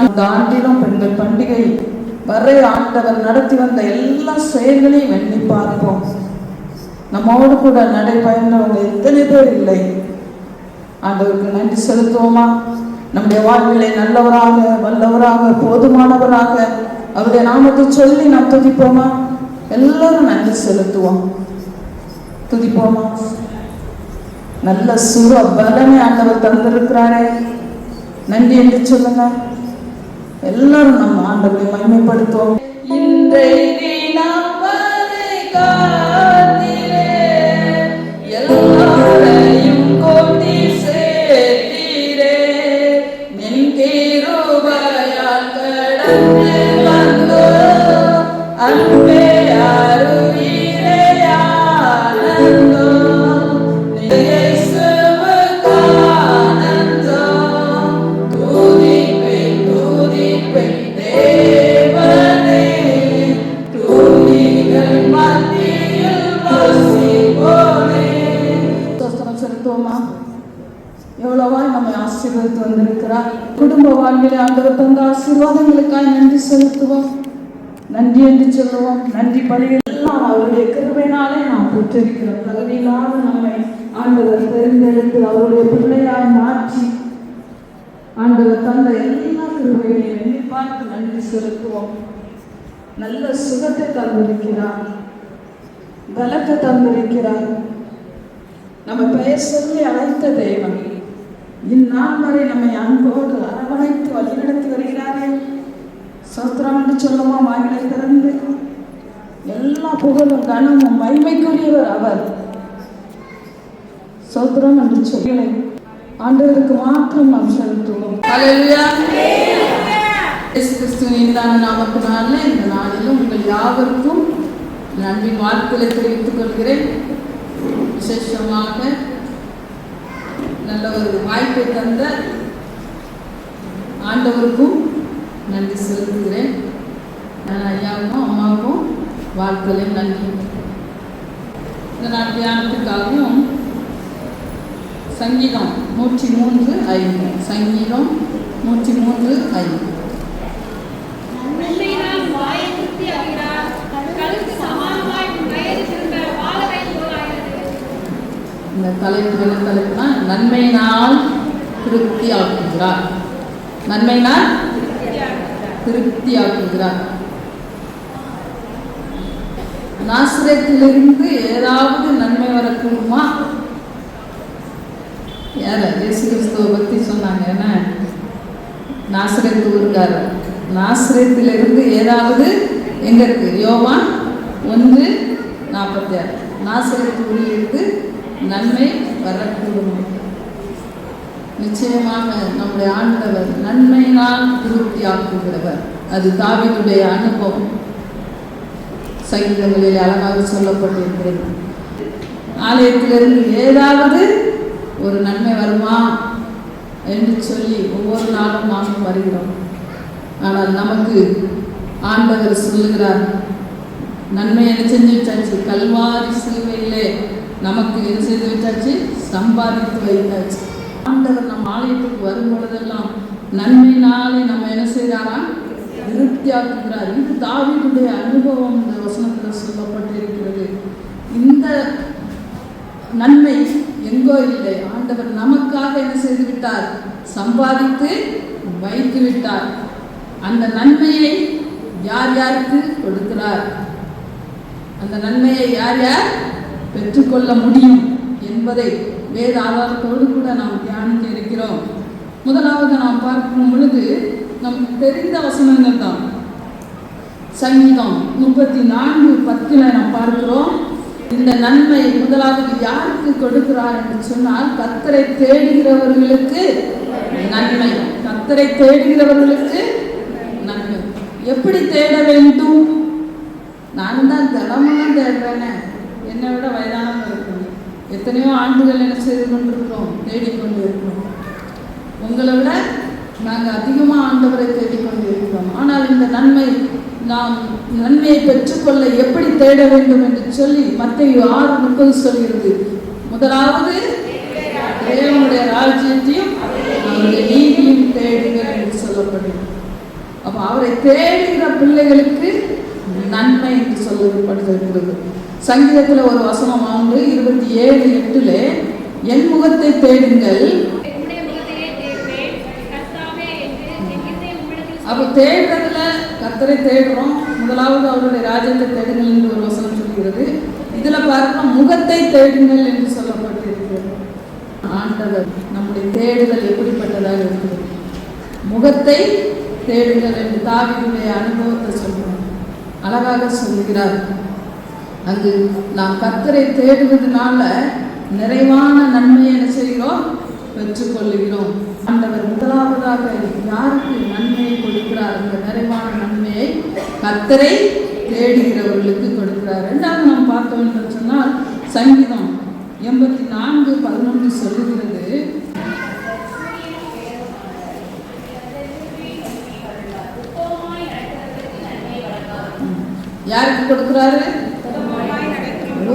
இந்த ஆண்டிலும் பெண்கள் பண்டிகை வரை ஆண்டவர் நடத்தி வந்த எல்லா செயல்களையும் எண்ணி பார்ப்போம். நம்மோடு கூட நடைபயணவங்க எத்தனை பேர் இல்லை. ஆண்டவருக்கு நன்றி செலுத்துவோமா? நம்முடைய வாழ்விலை நல்லவராக, வல்லவராக, போதுமானவராக அவருடைய நாமத்தை சொல்லி நாம் துதிப்போமா? எல்லாரும் நன்றி செலுத்துவோம். துதிப்போமா? நல்ல சுர பலனை ஆண்டவர் தந்திருக்கிறாரே, நன்றி என்று சொல்லுங்க. எல்லாரும் நம்ம ஆண்டவரை மகிமைப்படுத்துவோம். எல்லாரையும் கொண்டு சேர்த்தீரே, நின் கிருபையால் கடந்து வந்தோம். அன்பே அருளீரே ஆனந்தம், இயேசுவுக்கு ஆனந்தம். துதிப்பேன் துதிப்பேன் தேவனே, துதிகள் மத்தியில் வசிப்போனே. ஸ்தோத்திரம் செலுத்துவோமா? எவ்வளவாய் நம்மை ஆசீர்வதித்து வந்திருக்கிறார். குடும்ப வாழ்விலே ஆண்டவர் தந்த ஆசீர்வாதங்களுக்காய் நன்றி செலுத்துவோம். நன்றி என்று சொல்லுவோம். நன்றி பலியெல்லாம் அவருடைய கிருபையினாலே நாம் பெற்றிருக்கிறோம். தகுதியில்லாத நம்மை ஆண்டவர் தெரிந்தெடுத்து அவருடைய பிள்ளையாய் மாற்றி ஆண்டவர் தந்த எல்லா கிருபைகளையும் எண்ணி பார்த்து நன்றி செலுத்துவோம். நல்ல சுகத்தை தந்திருக்கிறார், பலத்தை தந்திருக்கிறார். நம்ம பெயர் சொல்லி அழைத்த தேவன் இந்நாள் வரை நம்மை அன்போடு அரவணைத்து வழிநடத்தி வருகிறாரே. சோத்திரம் என்று சொல்லுமா? வாயிலை திறந்து எல்லா புகழும் கனமும் மகிமைக்குரியவர் அவர். சோத்திரம் என்று சொல்லி ஆண்டவருக்கு மாத்திரம் நாம் செலுத்துவோம். ஹல்லேலூயா. இயேசு கிறிஸ்துவின் நாமத்தினால இந்த நாளிலும் உங்கள் யாவருக்கும் நன்றின் வாழ்த்துக்களை தெரிவித்துக் கொள்கிறேன். விசேஷமாக நல்ல ஒரு வாய்ப்பை தந்த ஆண்டவருக்கும் நன்றி செலுத்துகிறேன். நான் ஐயாவுக்கும் அம்மாவுக்கும் வாழ்த்துக்களையும் நன்றி. இந்த நாள் தியானத்துக்காகவும் சங்கீதம் 103:5, சங்கீதம் 103:5. இந்த தலைப்புனா நன்மையினால் திருப்தி ஆக்குகிறார். நன்மையினால் திருப்தி ஆக்குகிறார். நாசரேத்திலிருந்து ஏதாவது நன்மை வரக்கூடுமா? யார இயேசு கிறிஸ்துவை பற்றி சொன்னாங்க. என்ன? நாசரேத்து ஊருக்காரர். நாசரேத்திலிருந்து ஏதாவது எங்க இருக்கு? யோவான் 1:46. நாசரேத்து ஊரிலிருந்து நன்மை வரக்கூடும். நிச்சயமாக நம்முடைய ஆண்டவர் நன்மையினால் திருப்தி ஆக்குகிறவர். அது தாவீதுடைய அனுபவம் சங்கீதங்களில் அழகாக சொல்லப்பட்டிருக்கிறது. ஆலயத்திலிருந்து ஏதாவது ஒரு நன்மை வருமா என்று சொல்லி ஒவ்வொரு நாளும் நாம் வருகிறோம். ஆனால் நமக்கு ஆண்டவர் சொல்லுகிறார், நன்மை என்ன செஞ்சு விட்டாச்சு? கல்வாரி சிலுவையிலே நமக்கு என்ன செய்து விட்டாச்சு? சம்பாதித்து வைத்தாச்சு. ஆண்டவர் நம் ஆலயத்துக்கு வரும் பொழுதெல்லாம் நன்மையினாலே நம்ம என்ன செய்யறாரா? திருப்தியாக்குகிறார். இது தாவீதுடைய அனுபவம் இந்த வசனத்தில் சொல்லப்பட்டிருக்கிறது. இந்த நன்மை எங்கோ இல்லை, ஆண்டவர் நமக்காக என்ன செய்து விட்டார்? சம்பாதித்து வைத்து விட்டார். அந்த நன்மையை யார் யாருக்கு கொடுக்கிறார்? அந்த நன்மையை யார் யார் பெற்றுக்கொள்ள முடியும் என்பதை வேத ஆதாரத்தோடு கூட நாம் தியானிக்க இருக்கிறோம். முதலாவது நாம் பார்க்கும் பொழுது நமக்கு தெரிந்த வசனங்கள் தான். சங்கீதம் 34:10 நாம் பார்க்கிறோம். இந்த நன்மை முதலாவது யாருக்கு கொடுக்கிறார் என்று சொன்னால், கர்த்தரை தேடுகிறவர்களுக்கு நன்மை. கர்த்தரை தேடுகிறவர்களுக்கு நன்மை. எப்படி தேட வேண்டும்? நான் தான் தினமும் தேடுறேனே, என்னை விட வயதானவங்க இருக்கணும். எத்தனையோ ஆண்டுகள் என்ன செய்து கொண்டிருக்கிறோம்? தேடிக்கொண்டு இருக்கிறோம். உங்களை விட நாங்கள் அதிகமாக ஆண்டவரை தேடிக்கொண்டு இருக்கிறோம். ஆனால் இந்த நன்மை நாம் நன்மையை பெற்றுக்கொள்ள எப்படி தேட வேண்டும் என்று சொல்லி மத்தேயு 6:30 சொல்கிறது. முதலாவது தேவனுடைய ராஜ்யத்தையும் அவருடைய நீதியும் தேடுங்கள் என்று சொல்லப்படுகிறது. அப்ப அவரை தேடுகிற பிள்ளைகளுக்கு நன்மை என்று சொல்லப்படுகிறது. சங்கீதத்துல ஒரு வசனம் 27:8 என் முகத்தை தேடுங்கள். அப்ப தேடுறதுல கர்த்தரை தேடுறோம். முதலாவது அவருடைய ராஜ்யத்தை தேடுங்கள் என்று ஒரு வசனம் சொல்கிறது. இதுல பார்க்கிறோம் முகத்தை தேடுங்கள் என்று சொல்லப்பட்டிருக்கிறது. ஆண்டவர் நம்முடைய தேடுதல் எப்படிப்பட்டதாக இருக்கிறது? முகத்தை தேடுங்கள் என்று தாவீதுடைய அனுபவத்தை சொல்றோம். அழகாக சொல்லுகிறார். அங்கு நாம் கர்த்தரை தேடுவதனால நிறைவான நன்மையை என்ன செய்கிறோம்? பெற்றுக்கொள்ளுகிறோம். ஆண்டவர் முதலாவதாக யாருக்கு நன்மையை கொடுக்கிறார்? அந்த நிறைவான நன்மையை கர்த்தரை தேடுகிறவர்களுக்கு கொடுக்கிறார். இரண்டாவது நாம் பார்த்தோம் என்று சொன்னால் சங்கீதம் 84:11 சொல்லுகிறது, யாருக்கு கொடுக்கிறாரு?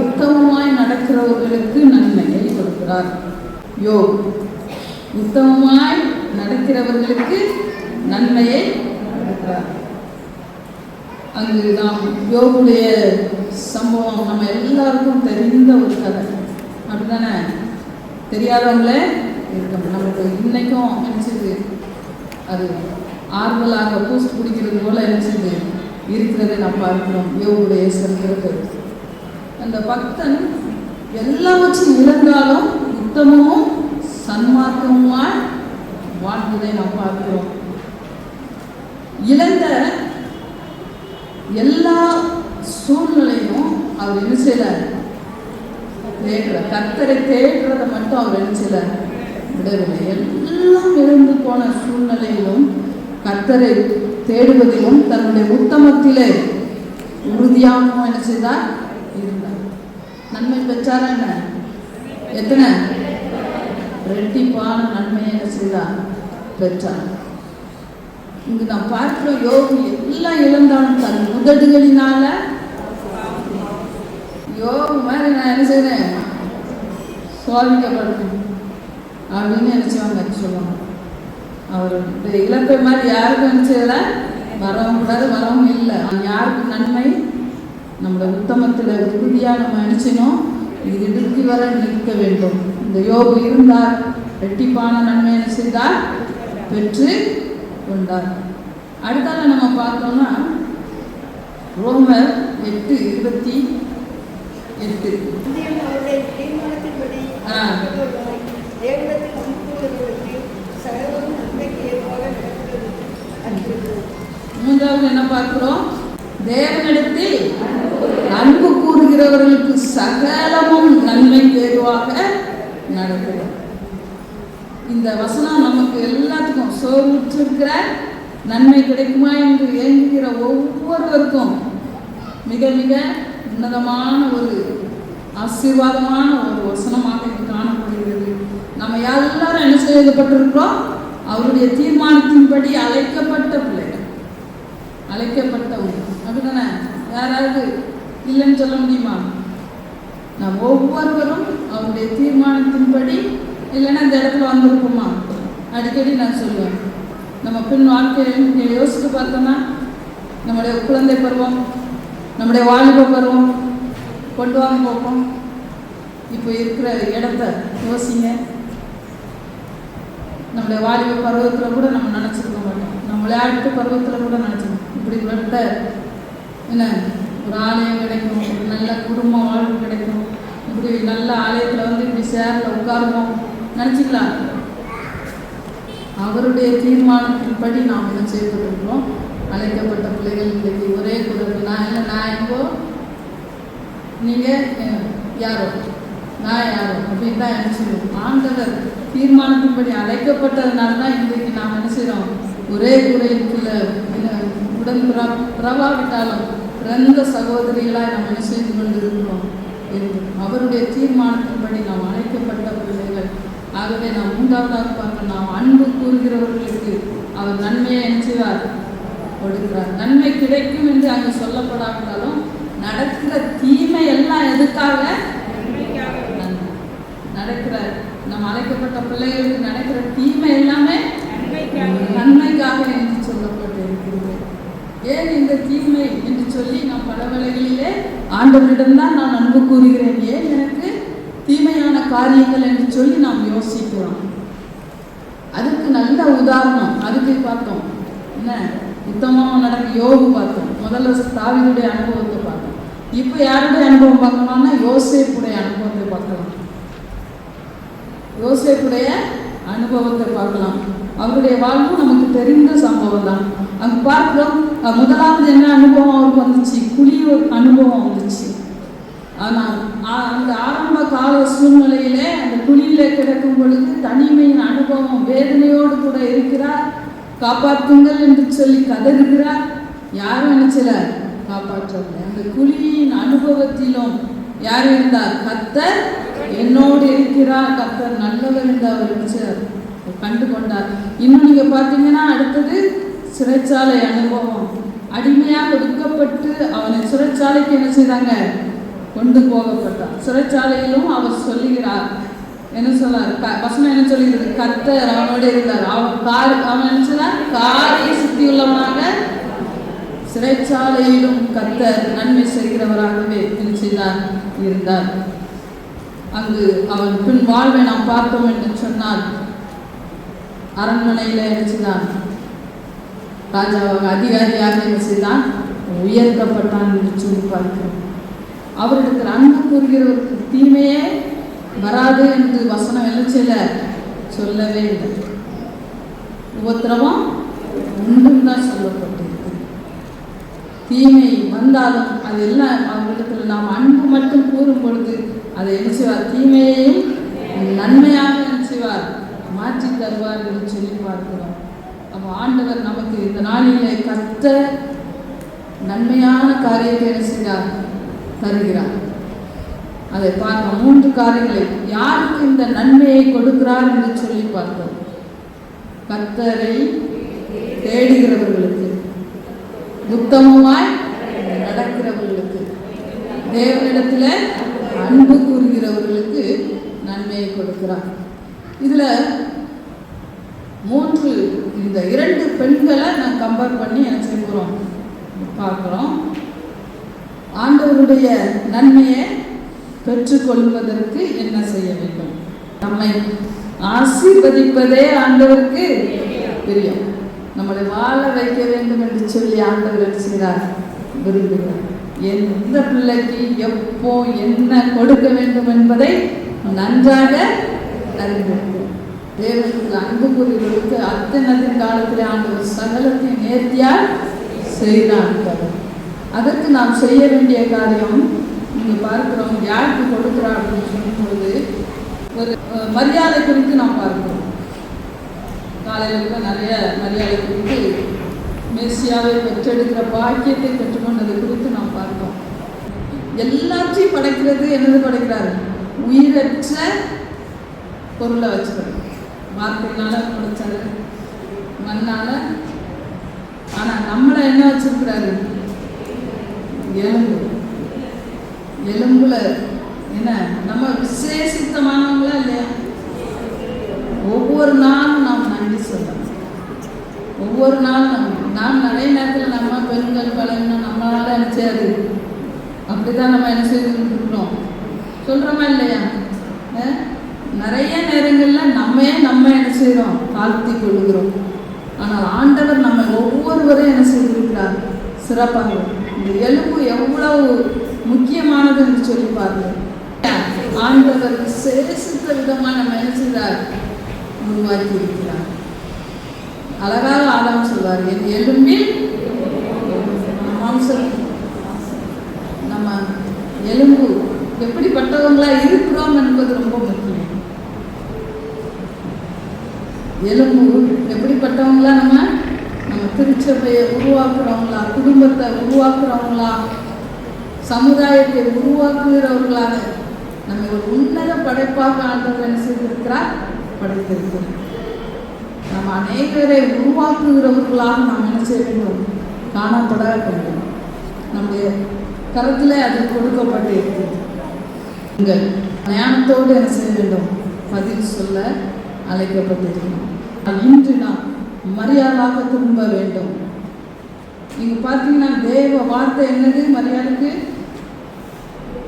உத்தமமாய் நடக்கிறவர்களுக்கு நன்மையை கொடுக்கிறார். யோப் உத்தமமாய் நடக்கிறவர்களுக்கு நன்மையை கொடுக்கிறார். அங்கு நாம் யோபுடைய சம்பவம் நம்ம எல்லாருக்கும் தெரிந்த ஒரு கதை, அப்படித்தானே? தெரியாதவங்களே இருக்கணும். நமக்கு இன்னைக்கும் நினைச்சது அது ஆறுதலாக பூஸ்ட் குடிக்கிறது போல நினைச்சது இருக்கிறதை நாம் பார்க்கிறோம். யோபுடைய செல்கிறது. அந்த பக்தன் எல்லாவற்றையும் இழந்தாலும் உத்தமமும் சன்மார்க்கமுமாய் வாழ்ந்ததை நாம் பார்க்கிறோம். இழந்த எல்லா சூழ்நிலையும் அவர் என்ன செய்யல? தேடுற கர்த்தரை தேடுறதை மட்டும் அவர் என்ன செய்யல? விடவில்லை. எல்லாம் இழந்து போன சூழ்நிலையிலும் கர்த்தரை தேடுவதிலும் தன்னுடைய உத்தமத்திலே உறுதியாகவும் என்ன செய்தார்? இருந்தார். நன்மை பெற்றாரா? என்ன எத்தனை ரெட்டிப்பான நன்மையை என்ன செய்தார்? பெற்றார். இங்கு நாம் பார்க்கிறோம், யோபு எல்லாம் இழந்தாலும் தன் உதடுகளினால யோபு மாதிரி நான் என்ன செய்றேன்? சோதிக்கப்படணும் அப்படின்னு நினைச்சவங்க சொல்லுவாங்க. அவருடைய இழப்பை மாதிரி யாருக்கும் என்ன செய்யல? வரவும் கூடாது, வரவும் இல்லை. யாருக்கு நன்மை? நம்மளோட உத்தமத்தில் உறுதியாக நம்ம நினைச்சணும். இது இடுக்கி வர நிற்க வேண்டும். இந்த யோபு இருந்தார், ரெட்டிப்பான நன்மை என்ன செய்தார்? பெற்று கொண்டார். அடுத்தால நம்ம பார்த்தோம்னா ரோமர் 8:28 மூன்றாவது என்ன பார்க்கிறோம்? தேவனிடத்தில் அன்பு கூறுகிறவர்களுக்கு சகலமும் நன்மை தேர்வாக நடக்கிறது. இந்த வசனம் நமக்கு எல்லாத்துக்கும் சோர்வுற்றிருக்கிற நன்மை கிடைக்குமா என்று ஏங்குகிற ஒவ்வொருவருக்கும் மிக மிக உன்னதமான ஒரு ஆசீர்வாதமான ஒரு வசனமாக இது காணப்படுகிறது. நம்ம எல்லாரும் என்ன செய்யப்பட்டிருக்கிறோம்? அவருடைய தீர்மானத்தின்படி அழைக்கப்பட்ட பிள்ளைகள், அழைக்கப்பட்டவங்க, அப்படிதானே? யாராவது இல்லைன்னு சொல்ல முடியுமா? நாம் ஒவ்வொருவரும் அவருடைய தீர்மானத்தின்படி இல்லைன்னா இந்த இடத்துல வந்திருப்போமா? அடிக்கடி நான் சொல்லுவேன், நம்ம பின் வாழ்க்கையை யோசித்து பார்த்தோம்னா நம்முடைய குழந்தை பருவம், நம்முடைய வாலிப பருவம் கொண்டு வாங்க பார்ப்போம். இப்போ இருக்கிற இடத்த யோசிங்க. நம்முடைய வாலிப பருவத்தில் கூட நம்ம நினச்சிருக்க மாட்டோம். நம்ம விளையாட்டு பருவத்தில் கூட நினச்சிருக்கோம் இப்படி விளையாட்ட என்ன ஒரு ஆலயம் கிடைக்கும், ஒரு நல்ல குடும்ப வாழ்வு கிடைக்கும், இப்படி நல்ல ஆலயத்தில் வந்து இப்படி சேரில் உட்காருவோம் நினச்சிக்கலாம். அவருடைய தீர்மானத்தின்படி நாம் என்ன செய்யப்பட்டிருக்கிறோம்? அழைக்கப்பட்ட பிள்ளைகள் இன்றைக்கு ஒரே குரல், நான் எங்கோ, நீங்கள் யாரோ, நான் யாரோ அப்படின்னு தான் என்ன செய்வோம். ஆண்டவர் தீர்மானத்தின்படி அழைக்கப்பட்டதுனால தான் இன்றைக்கு நாம் என்ன செய்கிறோம்? ஒரே குறைக்குள்ள உடன் பிரபாவிட்டாலும் பிறந்த சகோதரிகளாக நாம் என்ன செய்து கொண்டு இருக்கிறோம். அவருடைய தீர்மானத்தின்படி நாம் அழைக்கப்பட்ட பிள்ளைகள். ஆகவே நாம் மூன்றாவதாக பார்க்க, நாம் அன்பு கூறுகிறவர்களுக்கு அவர் நன்மையை என்ன செய்வார்? கொடுக்கிறார். நன்மை கிடைக்கும் என்று அங்கு சொல்லப்படாவிட்டாலும் நடக்கிற தீமை எல்லாம் எதுக்காக நடக்கிற, நம்ம அழைக்கப்பட்ட பிள்ளைகளுக்கு நடக்கிற தீமை எல்லாமே நன்மைக்காக என்று சொல்லப்பட்டு இருக்கிறது. ஏன் இந்த தீமை என்று சொல்லி நாம் பல வேளைகளிலே ஆண்டவரிடம்தான் நான் அன்பு கூறுகிறேன், ஏன் எனக்கு தீமையான காரியங்கள் என்று சொல்லி நாம் யோசிக்கிறோம். அதுக்கு நல்ல உதாரணம் அதுக்கு பார்த்தோம். என்ன உத்தமமாக நடக்க யோபு பார்த்தோம். முதல்ல தாவீதுடைய அனுபவத்தை பார்த்தோம். இப்போ யாருடைய அனுபவம் பார்க்கணும்னா யோசேப்புடைய அனுபவத்தை பார்க்கலாம். யோசேப்புடைய அனுபவத்தை பார்க்கலாம். அவருடைய வாழ்வும் நமக்கு தெரிந்த சம்பவம் தான். அங்கே பார்க்கிறோம். முதலாவது என்ன அனுபவம் அவருக்கு வந்துச்சு? குளிர் அனுபவம் வந்துச்சு. ஆனால் அந்த ஆரம்ப கால சூழ்நிலையிலே அந்த குழியில கிடக்கும் பொழுது தனிமையின் அனுபவம், வேதனையோடு கூட இருக்கிறார். காப்பாற்றுங்கள் என்று சொல்லி கதறுகிறார். யாரும் நினைச்சல காப்பாற்றவில்லை. அந்த குழியின் அனுபவத்திலும் யார் இருந்தார்? கர்த்தர் என்னோடு இருக்கிறார், கர்த்தர் நல்லவர் என்று அவர் கண்டு கொண்டார். இன்னும் நீங்க பார்த்தீங்கன்னா அடுத்தது சிறைச்சாலை அனுபவம். அடிமையாக ஒதுக்கப்பட்டு அவனை சிறைச்சாலைக்கு என்ன செய்தாங்க? கொண்டு போகப்பட்டார். சிறைச்சாலையிலும் அவர் சொல்லுகிறார், என்ன சொல்லார்? வசனம் என்ன சொல்லுகிறது? கர்த்தர் அவனோடு இருந்தார். அவன் என்ன சொன்னார்? காரை சுத்தியுள்ளவனாக சிறைச்சாலையிலும் கர்த்தர் நன்மை செய்கிறவராகவே என்ன செய்தார்? இருந்தார். அங்கு அவன் பின் வாழ்வை நாம் பார்த்தோம் என்று சொன்னால் அரண்மனையில் என்ன செய்தான்? ராஜாவாக அதிகாரியாக என்ன செய்தான்? உயர்த்தப்பட்டான் என்று சொல்லி பார்க்கிறோம். அவரிடத்தில் அன்பு கூறுகிறவருக்கு தீமையே வராது என்று வசனம் என்ன செய்யல? சொல்லவே இல்லை. உபத்திரவம் ஒன்றும் தான் சொல்லப்பட்டிருக்கு. தீமை வந்தாலும் அதெல்லாம் அவரிடத்தில் நாம் அன்பு மட்டும் கூறும் பொழுது அதை என்ன செய்வார்? தீமையையும் நன்மையாக என்ன செய்வார்? மாற்றி தருவார் என்று சொல்லி பார்க்கிறோம். அப்போ ஆண்டவர் நமக்கு இந்த நாளிலே கர்த்தர் நன்மையான காரியத்தை என்ன செய்கிறார்? தருகிறார். அதை பார்க்க 3 காரியங்களை யாருக்கு இந்த நன்மையை கொடுக்கிறார் என்று சொல்லி பார்த்தோம். கர்த்தரை தேடுகிறவர்களுக்கு, உத்தமமாய் நடக்கிறவர்களுக்கு, தேவனிடத்தில் அன்பு கூறுகிறவர்களுக்கு நன்மையை கொடுக்கிறார். இதுல 3 இந்த 2 பெண்களை நான் கம்பேர் பண்ணி என்ன செய்கிறோம் பார்க்கிறோம். ஆண்டவருடைய நன்மையை பெற்றுக்கொள்வதற்கு என்ன செய்ய வேண்டும்? நம்மை ஆசீர்வதிப்பதே ஆண்டவருக்கு பிரியம். நம்மளை வாழ வைக்க வேண்டும் என்று சொல்லி ஆண்டவர் என்ன செய்கிறார்? விரும்புகிறார். எந்த பிள்ளைக்கு எப்போ என்ன கொடுக்க வேண்டும் என்பதை நன்றாக அறிந்திருக்கிறோம். தேவனுக்கு அன்பு கூறுவதற்கு அத்தனத்தின் காலத்தில் ஆண்டவர் சகலத்தையும் நேர்த்தியால் செய்கிறார். அதற்கு நாம் செய்ய வேண்டிய காரியம் இங்கே பார்க்கிறோம். யாருக்கு கொடுக்கிறார் அப்படின்னு சொல்லும்போது ஒரு மரியாதை குறித்து நாம் பார்க்கிறோம். காலையில் கூட நிறைய மரியாதை குறித்து மேசியாவை பெற்றெடுக்கிற பாக்கியத்தை பெற்றுக்கொண்டதை குறித்து நாம் பார்த்தோம். எல்லாத்தையும் படைக்கிறது என்னது படைக்கிறாரு? உயிரற்ற பொருளை வச்சுக்கிறது. வார்த்தையினால படைச்சாரு, மண்ணால. ஆனால் நம்மளை என்ன வச்சிருக்கிறாரு? எலும்பு. எலும்புல என்ன நம்ம விசேஷித்தமானவங்களா இல்லையா? ஒவ்வொரு நாளும் நாம் நன்றி சொல்லணும். ஒவ்வொரு நாளும் நாம் நிறைய நேரத்தில் நம்ம பெண்கள் பழகினோம், நம்மளால என்ன செய்யாது? அப்படிதான் நம்ம என்ன செய்துருக்கிறோம், சொல்றோமா இல்லையா? நிறைய நேரங்களில் நம்ம என்ன செய்கிறோம்? தாழ்த்தி கொள்ளுகிறோம். ஆனால் ஆண்டவர் நம்ம ஒவ்வொருவரையும் என்ன செய்திருக்கிறார்? சிறப்பாக. இந்த எலும்பு எவ்வளவு முக்கியமானது என்று சொல்லி பாருங்க. ஆண்டவர் சேசித்த விதமாக நம்ம என்ன செய்தார்? உருவாக்கி இருக்கிறார். அழகாக ஆதாம் சொல்வார், என் எலும்பில் மாம்சம். நம்ம எலும்பு எப்படிப்பட்டவங்களா இருக்கிறோம் என்பது ரொம்ப முக்கியம். எலும்பு எப்படிப்பட்டவங்களா நம்ம திருச்சபையை உருவாக்குறவங்களா, குடும்பத்தை உருவாக்குறவங்களா, சமுதாயத்தை உருவாக்குகிறவர்களாக நம்ம ஒரு உன்னத படைப்பாக ஆண்டவர் என்ன செய்திருக்கிறார்? படைத்திருக்கிறார். நம்ம அநேகரை உருவாக்குகிறவர்களாக நாம் என்ன செய்ய வேண்டும்? காணப்பட வேண்டும். நம்முடைய கருத்தில் அது கொடுக்கப்பட்டு இருக்கிறது. நீங்கள் ஞானத்தோடு என்ன செய்ய வேண்டும்? பதில் சொல்ல அழைக்கப்பட்டிருக்கிறோம். இன்று நாம் மரியாதையாக திரும்ப வேண்டும். நீங்க பார்த்தீங்கன்னா தேவ வார்த்தை என்னது? மரியாளுக்கு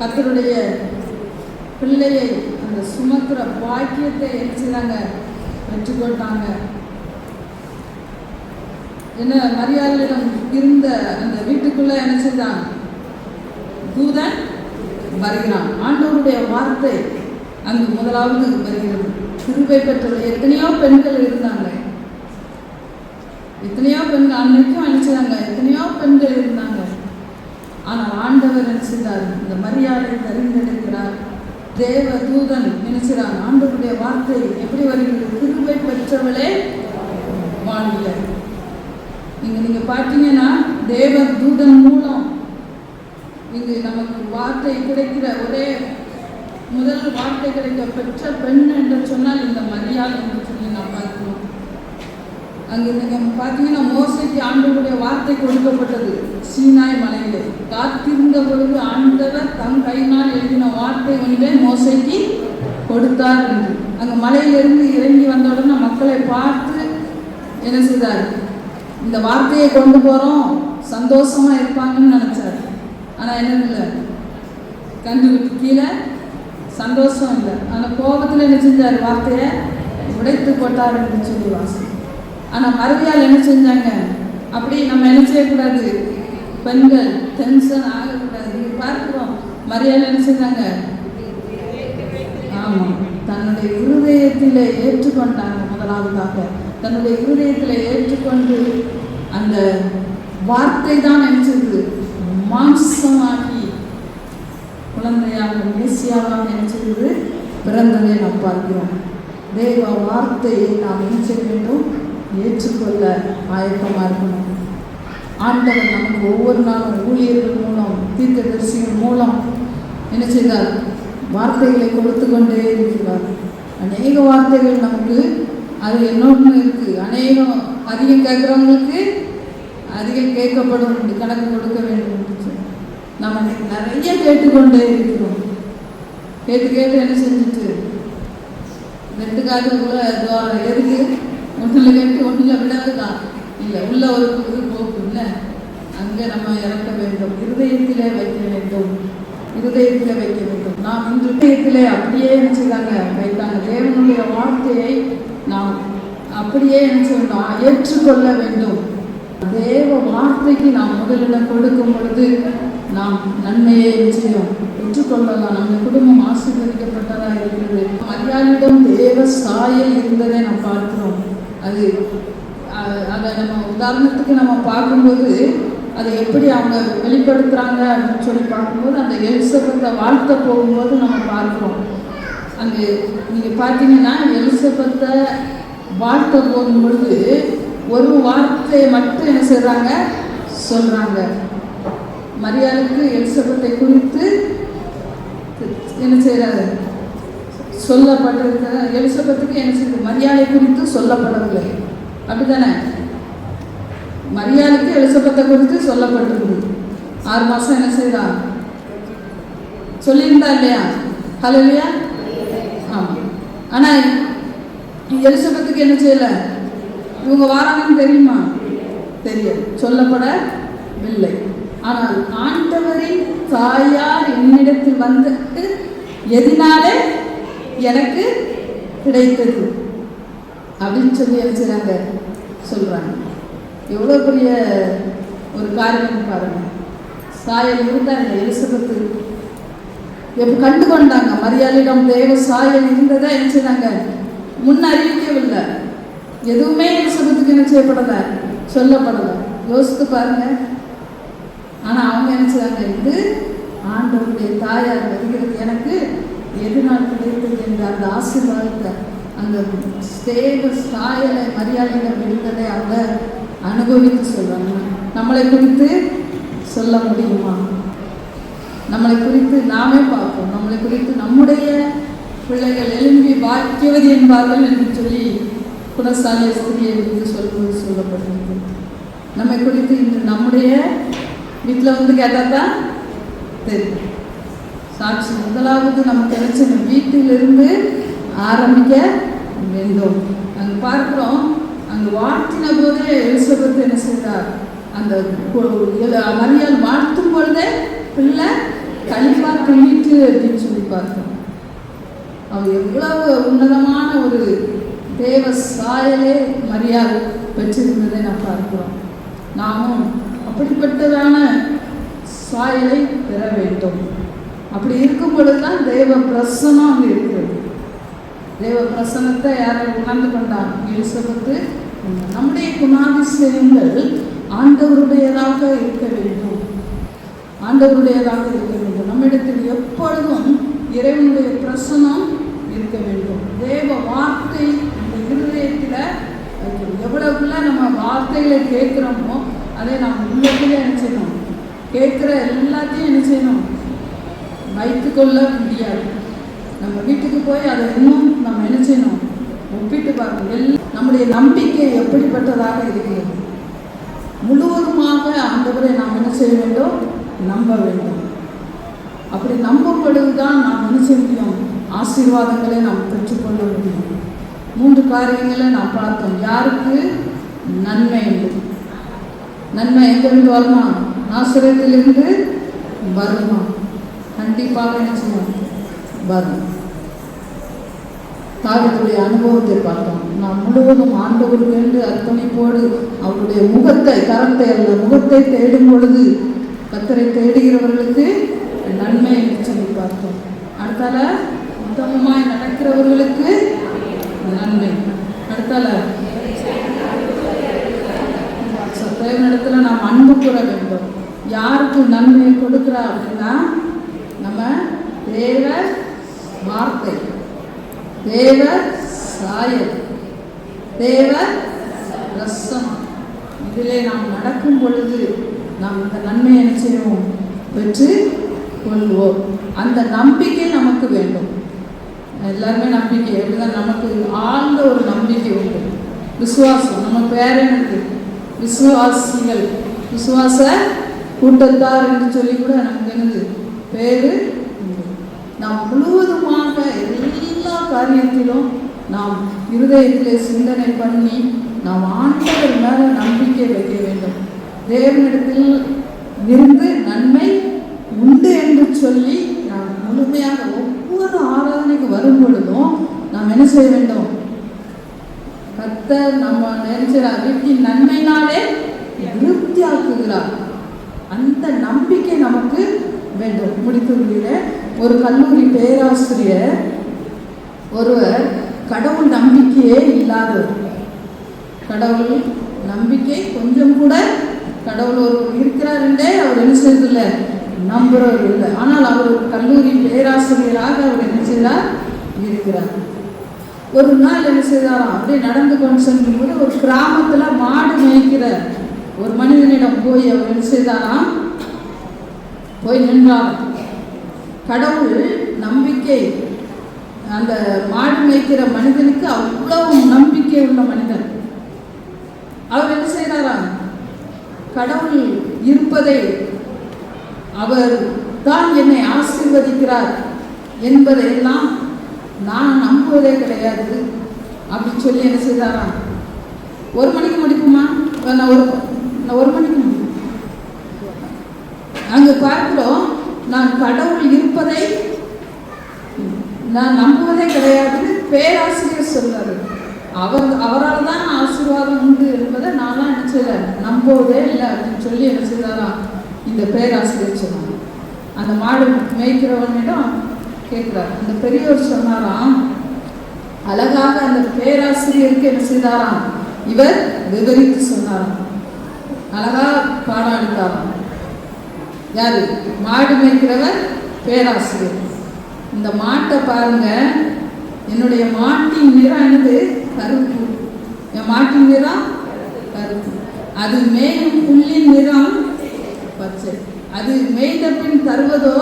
கர்த்தருடைய பிள்ளையை அந்த சுமக்கிற பாக்கியத்தை எரிச்சுதாங்க பெற்றுக்கொண்டாங்க. என்ன மரியாளிடம் இருந்த அந்த வீட்டுக்குள்ள என்ன செய்தான்? தூதன் வருகிறான். ஆண்டவருடைய வார்த்தை அங்கு முதலாவது வருகிறது. கிருபை பெற்ற எத்தனையோ பெண்கள் இருந்தாங்க, எத்தனையோ பெண்கள் அன்னைக்கும் நினைச்சாங்க, எத்தனையோ பெண்கள் இருந்தாங்க. ஆனால் ஆண்டவர் நினைச்சிருந்தார், இந்த மரியாதை தெரிந்தெடுக்கிறார். தேவ தூதன் நினைச்சார், ஆண்டவருடைய வார்த்தை எப்படி வருகிறது? கிருபை பெற்றவளே வாழ்க. நீங்க பார்த்தீங்கன்னா தேவ தூதன் மூலம் இங்கு நமக்கு வார்த்தை கிடைக்கிற ஒரே முதல் வார்த்தை கிடைக்க பெற்ற பெண் என்று சொன்னால் இந்த மரியாதை என்று சொல்லி நான் பார்க்கிறோம். அங்கு நீங்க பார்த்தீங்கன்னா மோசைக்கு ஆண்டவருடைய வார்த்தை கொடுக்கப்பட்டது சீனாய் மலையிலே. காத்திருந்த பொழுது ஆண்டவர் தம் கையினால் எழுதின வார்த்தை ஒன்றே மோசைக்கு கொடுத்தார் என்று. அங்கே மலையிலிருந்து இறங்கி வந்த உடனே மக்களை பார்த்து என்ன செய்தார்? இந்த வார்த்தையை கொண்டு போறோம், சந்தோஷமா இருப்பாங்கன்னு நினைச்சார். ஆனா என்ன இல்லை, கண்டு கீழே சந்தோஷம் இல்லை. ஆனா கோபத்துல என்ன செஞ்சார்? வார்த்தையை உடைத்து போட்டார் என்று சொல்லி வாசி. ஆனா மறுபடியால் என்ன செஞ்சாங்க? அப்படி நம்ம என்ன செய்யக்கூடாது, பெண்கள் டென்ஷன் ஆகக்கூடாது. பார்க்கிறோம் மரியாதை என்ன செஞ்சாங்க? ஆமா, தன்னுடைய இருதயத்திலே ஏற்றுக்கொண்டாங்க. முதலாவதாக தன்னுடைய இருதயத்தில் ஏற்றுக்கொண்டு அந்த வார்த்தை தான் நினைச்சது மாம்சமாகி குழந்தையாக மேசியாவாக நினைச்சது பிறந்ததை நாம் பார்க்கிறோம். தேவ வார்த்தையை நாம் என்ன செய்ய வேண்டும்? ஏற்றுக்கொள்ள ஆயத்தமாக இருக்கணும். ஆண்டவர் நமக்கு ஒவ்வொரு நாளும் ஊழியர்கள் மூலம் தீர்க்கதரிசிகள் மூலம் என்ன செய்தார்? வார்த்தைகளை கொடுத்து கொண்டே இருக்கிறார். அநேக வார்த்தைகள் நமக்கு அது இன்னொன்று இருக்கு. அநேகம் அதிகம் கேட்குறவங்களுக்கு அதிகம் கேட்கப்படும், கணக்கு கொடுக்க வேண்டும். நம்ம நிறைய கேட்டுக்கொண்டே இருக்கிறோம். கேட்டு கேட்டு என்ன செஞ்சுட்டு ரெண்டு காதுக்குள்ள எதுக்கு ஒன்றில் கேட்டு ஒன்றில் விடாதுதான் இல்லை, உள்ள ஒரு இது போக்கு இல்லை, அங்கே நம்ம இறக்க வேண்டும். இருதயத்திலே வைக்க வேண்டும், இருதயத்திலே வைக்க வேண்டும். நாம் இந்த இருதயத்திலே அப்படியே என்ன செய்தாங்க? வைத்தாங்க. தேவனுடைய வார்த்தையை நாம் அப்படியே என்ன செய்யணும்? ஏற்றுக்கொள்ள வேண்டும். தேவ வார்த்தைக்கு நாம் முதலிடம் கொடுக்கும் பொழுது நாம் நன்மையை செய்யும் பெற்றுக்கொள்ளலாம். நம்ம குடும்பம் ஆசீர்வதிக்கப்பட்டதாக இருக்கிறது. மரியாதையிடம் தேவ சாயல் இருந்ததை நாம் பார்க்கிறோம். அதை நம்ம உதாரணத்துக்கு நம்ம பார்க்கும்போது அதை எப்படி அவங்க வெளிப்படுத்துகிறாங்க அப்படின்னு சொல்லி பார்க்கும்போது அந்த எலிசபெத்தை வாழ்த்த போகும்போது நம்ம பார்க்குறோம். அங்கே நீங்கள் பார்த்தீங்கன்னா எலிசபெத்தை வாழ்த்த போகும்பொழுது ஒரு வார்த்தையை மட்டும் என்ன செய்கிறாங்க? சொல்கிறாங்க. மரியாளுக்கு எலிசபெத்தை குறித்து என்ன செய்கிறாரு? சொல்லப்பட்டிருக்க. எலிசபெத்துக்கு என்ன செய்யுது? மரியாதை குறித்து சொல்லப்படவில்லை, அப்படித்தானே? மரியாளுக்கு எலிசபெத்தை குறித்து சொல்லப்பட்டிருந்தது. 6 மாதம் என்ன செய்யறா? சொல்லியிருந்தா இல்லையா? ஹல்லேலூயா. ஆமாம். ஆனால் எலிசபெத்துக்கு என்ன செய்யலை? இவங்க வாராங்கன்னு தெரியுமா? தெரியாது, சொல்லப்படவில்லை. ஆனால் ஆண்டவரின் தாயார் என்னிடத்தில் வந்துட்டு எதினாலே எனக்கு கிடைத்தது அப்படின்னு சொல்லி எழுச்சுறாங்க, சொல்றாங்க. எவ்வளோ பெரிய ஒரு காரியம் பாருங்க. சாயல் இருந்தாங்க எலிசபெத்து எப்போ கண்டு கொண்டாங்க. மரியாதையிடம் தேவ சாயல் இருந்ததா என்ன செய்தாங்க? முன் அறிவிக்கவில்லை. எதுவுமே எலிசபெத்துக்கு என்ன செய்யப்படலை, சொல்லப்படலை. யோசித்து பாருங்க. ஆனால் அவங்க என்ன செய்தாங்க? இது ஆண்டவருடைய தாயார் வருகிறது, எனக்கு எதுநாள் கிடைத்தது என்ற அந்த ஆசீர்வாதத்தை, அந்த தேவ சாயலை மரியாதையிடம் இருந்ததை அவங்க அனுபவித்து சொல்றாங்க. நம்மளை குறித்து சொல்ல முடியுமா? நம்மளை குறித்து நாமே பார்ப்போம். நம்மளை குறித்து நம்முடைய பிள்ளைகள் எழும்பி பாக்கியவதி என்பார்கள் என்று சொல்லி குணசாலிய ஸ்திரியை குறித்து சொல்வது சொல்லப்பட்டிருக்கு. நம்மை குறித்து இன்று நம்முடைய வீட்டில் வந்து கேட்டால் தான் தெரியும். சாட்சி முதலாவது நமக்கு கிடைச்ச வீட்டிலிருந்து ஆரம்பிக்க வேண்டும். அங்கே பார்க்குறோம், அங்கே வாழ்த்தின போதே எலிசபெத் என்ன செய்தார்? அந்த மரியாள் வாழ்த்தும் பொழுதே பிள்ளை கழிப்பா கிள்ளிட்டு அப்படின்னு சொல்லி பார்த்தோம். அவர் எவ்வளவு உன்னதமான ஒரு தேவ சாயலே மரியாள் பெற்றிருந்ததை நாம் பார்க்கிறோம். நாமும் அப்படிப்பட்டதான சாயலை பெற வேண்டும். அப்படி இருக்கும் பொழுதுதான் தேவ பிரசனம் அங்கே இருக்கிறது. தேவ பிரசனத்தை யாரை உணர்ந்து கொண்டார்? எலிசபெத்து. நம்முடைய குணாதிசயங்கள் ஆண்டவருடையதாக இருக்க வேண்டும். ஆண்டவருடையதாக இருக்க வேண்டும். நம்மிடத்தில் எப்பொழுதும் இறைவனுடைய பிரசனம் இருக்க வேண்டும். தேவ வார்த்தை இந்த இருதயத்தில் எவ்வளவுக்குள்ள நம்ம வார்த்தைகளை கேட்குறோமோ அதை நாம் உள்ளத்திலே என்ன செய்யணும்? கேட்குற எல்லாத்தையும் என்ன செய்யணும்? வைத்துக்கொள்ள முடியாது. நம்ம வீட்டுக்கு போய் அதை இன்னும் நம்ம என்ன செய்யணும்? ஒப்பிட்டு பார்க்கணும். நம்முடைய நம்பிக்கை எப்படிப்பட்டதாக இருக்கிறது? முழுவதுமாக ஆண்டவரை நாம் என்ன செய்ய வேண்டும்? நம்ப வேண்டும். அப்படி நம்பும் பொழுதுதான் நாம் என்ன செய்ய முடியும்? ஆசீர்வாதங்களை நாம் பெற்றுக்கொள்ள முடியும். 3 காரியங்களை நாம் பார்த்தோம். யாருக்கு நன்மை உண்டு? நன்மை எங்கிருந்து வருமா? நாசரேத்திலிருந்து வருமா? கண்டிப்பாக என்ன செய்யும்? வரும். தாவீதுடைய அனுபவத்தை பார்த்தோம். நாம் முழுவதும் ஆண்டவருக்கு என்று அர்ப்பணிப்போடு அவருடைய முகத்தை, கரத்தை அல்ல முகத்தை தேடும் பொழுது கர்த்தரை தேடுகிறவர்களுக்கு நன்மை என்று சொல்லி பார்த்தோம். அடுத்தால உத்தமமாய் நடக்கிறவர்களுக்கு நன்மை. அடுத்தால தேவனிடத்துல நாம் அன்பு கூற வேண்டும். யாருக்கு நன்மையை கொடுக்கிறார் அப்படின்னா நம்ம தேவ வார்த்தை, தேவ சாயல், தேவ ரசம் இதிலே நாம் நடக்கும் பொழுது நாம் இந்த நன்மையை என்ன செய்வோம்? பெற்று கொள்வோம். அந்த நம்பிக்கை நமக்கு வேண்டும். எல்லாருமே நம்பிக்கை எப்படிதான்? நமக்கு ஆழ்ந்த ஒரு நம்பிக்கை உண்டு. விசுவாசம். நம்ம பேர் எனக்கு விசுவாசிகள், விசுவாச கூட்டத்தார் என்று சொல்லி கூட நமக்கு என்னது பேரு உண்டு. நாம் முழுவதுமாக எல்லா காரியத்திலும் நாம் இருதயத்திலே சிந்தனை பண்ணி நாம் ஆண்டவர் மேல நம்பிக்கை வைக்க வேண்டும். தேவனிடத்தில் இருந்து நன்மை உண்டு என்று சொல்லி நாம் முழுமையாக ஒவ்வொரு ஆராதனைக்கு வரும் பொழுதும் நாம் என்ன செய்ய வேண்டும்? கர்த்தர் நம்ம நினைச்சார் வீட்டின் நன்மையினாலே திருப்தி ஆக்குகிறார். அந்த நம்பிக்கை நமக்கு வேண்டும். முடித்துள்ள ஒரு கல்லூரி பேராசிரியர் ஒருவர் கடவுள் நம்பிக்கையே இல்லாதவர். கடவுள் நம்பிக்கை கொஞ்சம் கூட, கடவுள் ஒருவர் இருக்கிறார் என்றே அவர் என்ன செய்யறதில்லை, நம்புறவர் இல்லை. ஆனால் அவர் கல்லூரி பேராசிரியராக அவர் என்ன செய்தார்? இருக்கிறார். ஒரு நாள் என்ன செய்தாராம்? அப்படியே நடந்து கொண்டு செல்லும்போது ஒரு கிராமத்துல மாடு மேய்க்கிற ஒரு மனிதனிடம் போய் அவர் என்ன செய்தாராம்? போய் நின்றாராம். கடவுள் நம்பிக்கை, அந்த மாடு மேய்க்கிற மனிதனுக்கு அவ்வளவு நம்பிக்கை உள்ள மனிதன். அவர் என்ன செய்தாராம்? கடவுள் இருப்பதை, அவர் தான் என்னை ஆசீர்வதிக்கிறார் என்பதையெல்லாம் நான் நம்புவதே கிடையாது அப்படி சொல்லி என்ன செய்தாராம்? 1 மணிக்கு முடிக்குமா? நான் ஒரு மணிக்கு முடிக்கும். அங்கே பார்க்கிறோம், நான் கடவுள் இருப்பதை நான் நம்புவதே கிடையாது பேராசிரியர் சொல்றாரு. அவரால் தான் ஆசீர்வாதம் உண்டு என்பதை நான்லாம் என்ன செய்யல, நம்புவதே இல்லை அப்படின்னு சொல்லி என்ன செய்தாராம்? இந்த பேராசிரியர் சொன்னாங்க. அந்த மாடு மேய்க்கிறவனிடம் கேட்கிறார். அந்த பெரியவர் சொன்னாராம், அழகாக அந்த பேராசிரியருக்கு என்ன செய்தாராம்? இவர் விவரித்து சொன்னாராம். அழகா பாடம் எடுத்தாராம். யாரு? மாடு மேய்க்கிறவர் பேராசிரியர். இந்த மாட்டை பாருங்க, என்னுடைய மாட்டின் நிறம் என்னது? கருப்பு. என் மாட்டின் நிறம் கருப்பு. அது மேயும் புல்லின் நிறம் பச்சை. அது மேய்ந்த பின் தருவதோ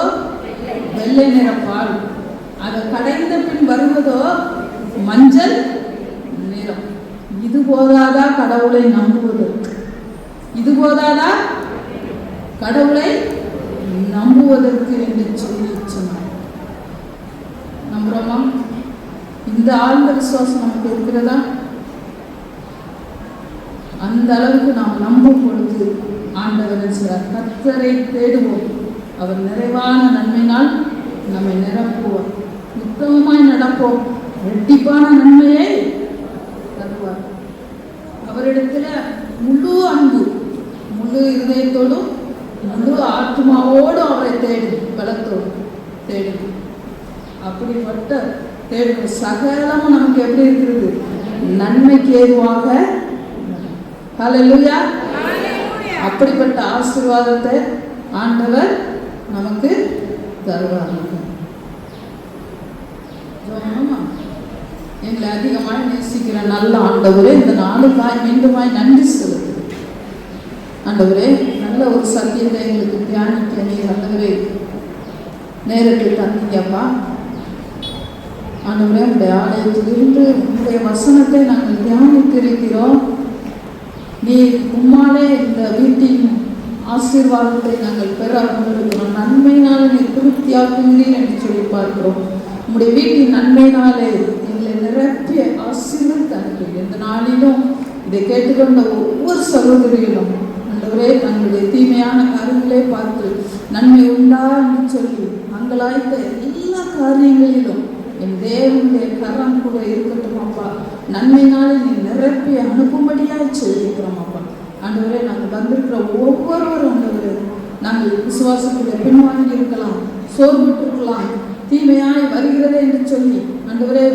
வெள்ளை நிற பால். அதை கடைந்த பின் வருவதோ மஞ்சள் நிறம். இது போதாதா கடவுளை நம்புவதற்கு? இது போதாதா கடவுளை நம்புவதற்கு என்று சொல்லி சொன்னார். நம்புறோமா? இந்த ஆழ்ந்த விசுவாசம் நமக்கு இருக்கிறதா? அந்த அளவுக்கு நாம் நம்பும் பொழுது ஆண்டவர் சொல்றார், கர்த்தரை தேடுவோம், அவர் நிறைவான நன்மையினால் நம்மை நிரப்புவார். உத்தமமாய் நடப்போம், ரெட்டிப்பான நன்மையை தருவார். அவரிடத்துல முழு அன்பு, முழு இதயத்தோடும் முழு ஆத்மாவோடு அவரை தேடும், பலத்தோடு தேடும். அப்படிப்பட்ட தேடும் சகலமும் நமக்கு எப்படி இருக்கிறது? நன்மைக்கு ஏதுவாக. ஹல்லேலூயா. அப்படிப்பட்ட ஆசீர்வாதத்தை ஆண்டவர் நமக்கு தருவார். எங்களை அதிகமாய் நேசிக்கிற நல்ல ஆண்டவரே, இந்த நாளுக்காய் மீண்டுமாய் நன்றி செலுத்துகிறேன். ஆண்டவரே, நல்ல ஒரு சத்தியத்தை எங்களுக்கு தியானிக்க நீர் ஆண்டவரே நேரத்தை தந்தீங்கப்பா. ஆண்டவரே, உங்களுடைய ஆலயத்திலிருந்து உங்களுடைய வசனத்தை நாங்கள் தியானித்திருக்கிறோம். நீ உம்மாலே இந்த வீட்டின் ஆசீர்வாதத்தை நாங்கள் பெற கொண்டிருக்கிறோம். நன்மையினாலே நீ திருப்தியாக்குகிறீர் என்று சொல்லி பார்க்கிறோம். உங்களுடைய வீட்டின் நன்மையினாலே எங்களை நிரப்பிய ஆசீர்வாதத்தை அனுப்புகிறீர். இந்த நாளிலும் இதை கேட்டுக்கொண்ட ஒவ்வொரு சகோதரிகளும் ஆண்டவரே தங்களுடைய தீமையான காரியங்களை பார்த்து நன்மை உண்டா என்று சொல்லி அங்கலாய்த்த எல்லா காரியங்களிலும் என் தேவனுடைய கரம் கூட இருக்கட்டும் அப்பா. நன்மையினாலே நீ நிரப்பி அனுப்பும்படியாக சொல்லியிருக்கிறோம் அப்பா. ஆண்டவரே, நாங்கள் வந்திருக்கிற ஒவ்வொருவரும் ஆண்டவரே, நாங்கள் விசுவாசத்துடைய பின்வாங்கி இருக்கலாம், சோர்வுட்டு இருக்கலாம், தீமையாய் வருகிறதே என்று சொல்லி ஆண்டவரே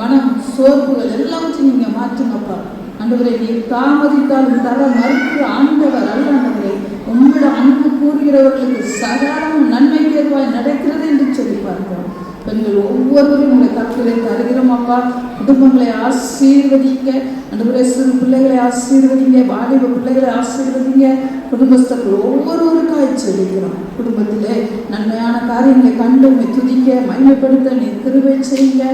மனம் சோர்வுகள் எல்லாவற்றையும் நீங்க மாற்றுங்கப்பா. ஆண்டவரே, நீ தாமதித்தாலும் தர மறுக்கிற ஆண்டவர் அல்ல. ஆண்டவரே, உங்களிடம் அன்பு கூறுகிறவர்களுக்கு சகலமும் நன்மைக்கு ஏதுவாய் நடக்கிறது என்று சொல்லி பார்க்கிறோம். பெண்கள் ஒவ்வொருவரும் உங்களை கருத்துரை தருகிறோம் அப்பா. குடும்பங்களை ஆசீர்வதிங்க ஆண்டவரே, சிறு பிள்ளைகளை ஆசீர்வதிங்க, வாலிப பிள்ளைகளை ஆசீர்வதிங்க, குடும்பஸ்தர்கள் ஒவ்வொருவருக்காக சொல்லிக்கிறோம். குடும்பத்திலே நன்மையான காரியங்களை கண்டு துதிக்க மகிமைப்படுத்த நீ கிருபை செய்யுங்க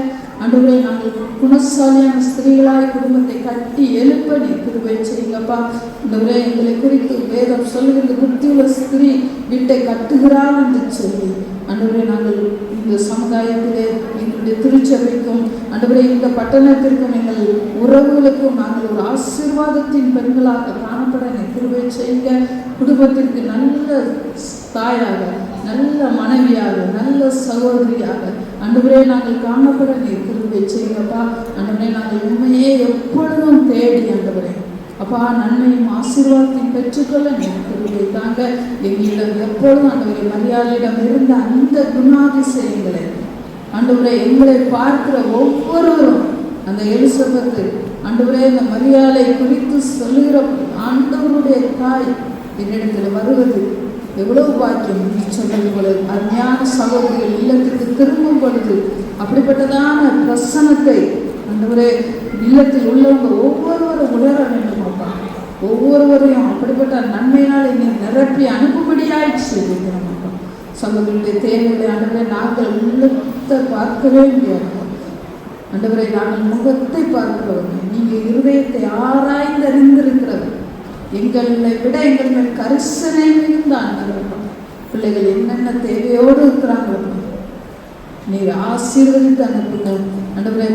ஆண்டவரே. நாங்கள் குணசாலியான ஸ்திரீகளாய் குடும்பத்தை கட்டி எழுப்ப நீ கிருபை செய்யுங்கப்பா. ஆண்டவரே, எங்களை குறித்து வேதம் சொல்லுகிற புத்தியுள்ள ஸ்திரீ வீட்டை கட்டுகிறாள் என்று சொல்லி ஆண்டவரே, நாங்கள் இந்த சமுதாயத்திலே எங்களுடைய திருச்சபைக்கும் ஆண்டவரே இந்த பட்டணத்திற்கும் எங்கள் உறவுகளுக்கும் நாங்கள் ஒரு ஆசீர்வாதத்தின் பெண்களாக காணப்பட நீ கிருபை செய்யுங்க. குடும்பத்திற்கு நல்ல தாயாக, நல்ல மனைவியாக, நல்ல சகோதரியாக ஆண்டவரே நாங்கள் காணப்பட நீ கிருபை செய்யுங்கப்பா. ஆண்டவரே, நாங்கள் உண்மையே எப்பொழுதும் தேடி ஆண்டவரே அப்பா நன்மையும் ஆசீர்வாதத்தையும் பெற்றுக்கொள்ள நீ கிருபை தாங்க. எங்களிடம் எப்பொழுதும் ஆண்டவரே மரியாதையிடம் இருந்த அந்த குணாதிசயங்களை ஆண்டவரே எங்களை பார்க்கிற ஒவ்வொருவரும் அந்த எலிசபெத்து ஆண்டவரே இந்த மரியாதை குறித்து சொல்லுகிற ஆண்டவருடைய தாய் என்னிடத்தில் வருவது எவ்வளவு பாக்கியம் சொன்னது போல அருமையான சகோதரிகள் இல்லத்துக்கு திரும்பும் பொழுது அப்படிப்பட்டதான பிரசனத்தை ஆண்டவரே இல்லத்தில் உள்ளவங்க ஒவ்வொருவரும் உணர வேண்டும் அப்பா. ஒவ்வொருவரையும் அப்படிப்பட்ட நன்மையினால் என்னை நிரப்பி அனுப்பும்படியாய் செய்திருக்கிறோம் அப்பா. சகோதரனுடைய தேவைகளை ஆண்டவரே நாங்கள் உள்ளத்தை பார்க்கவே முடியாது ஆண்டவரை, நாங்கள் முகத்தை பார்க்கிறவர்கள், நீங்கள் இருதயத்தை ஆராய்ந்தறிந்திருக்கிறவர், எங்களை விட எங்கள் மேல் கரிசனை மிகுந்த ஆண்டவர். பிள்ளைகள் என்னென்ன தேவையோடு இருக்கிறாங்க நீர் ஆசீர்வதித்து அனுப்புங்க ஆண்டவரே.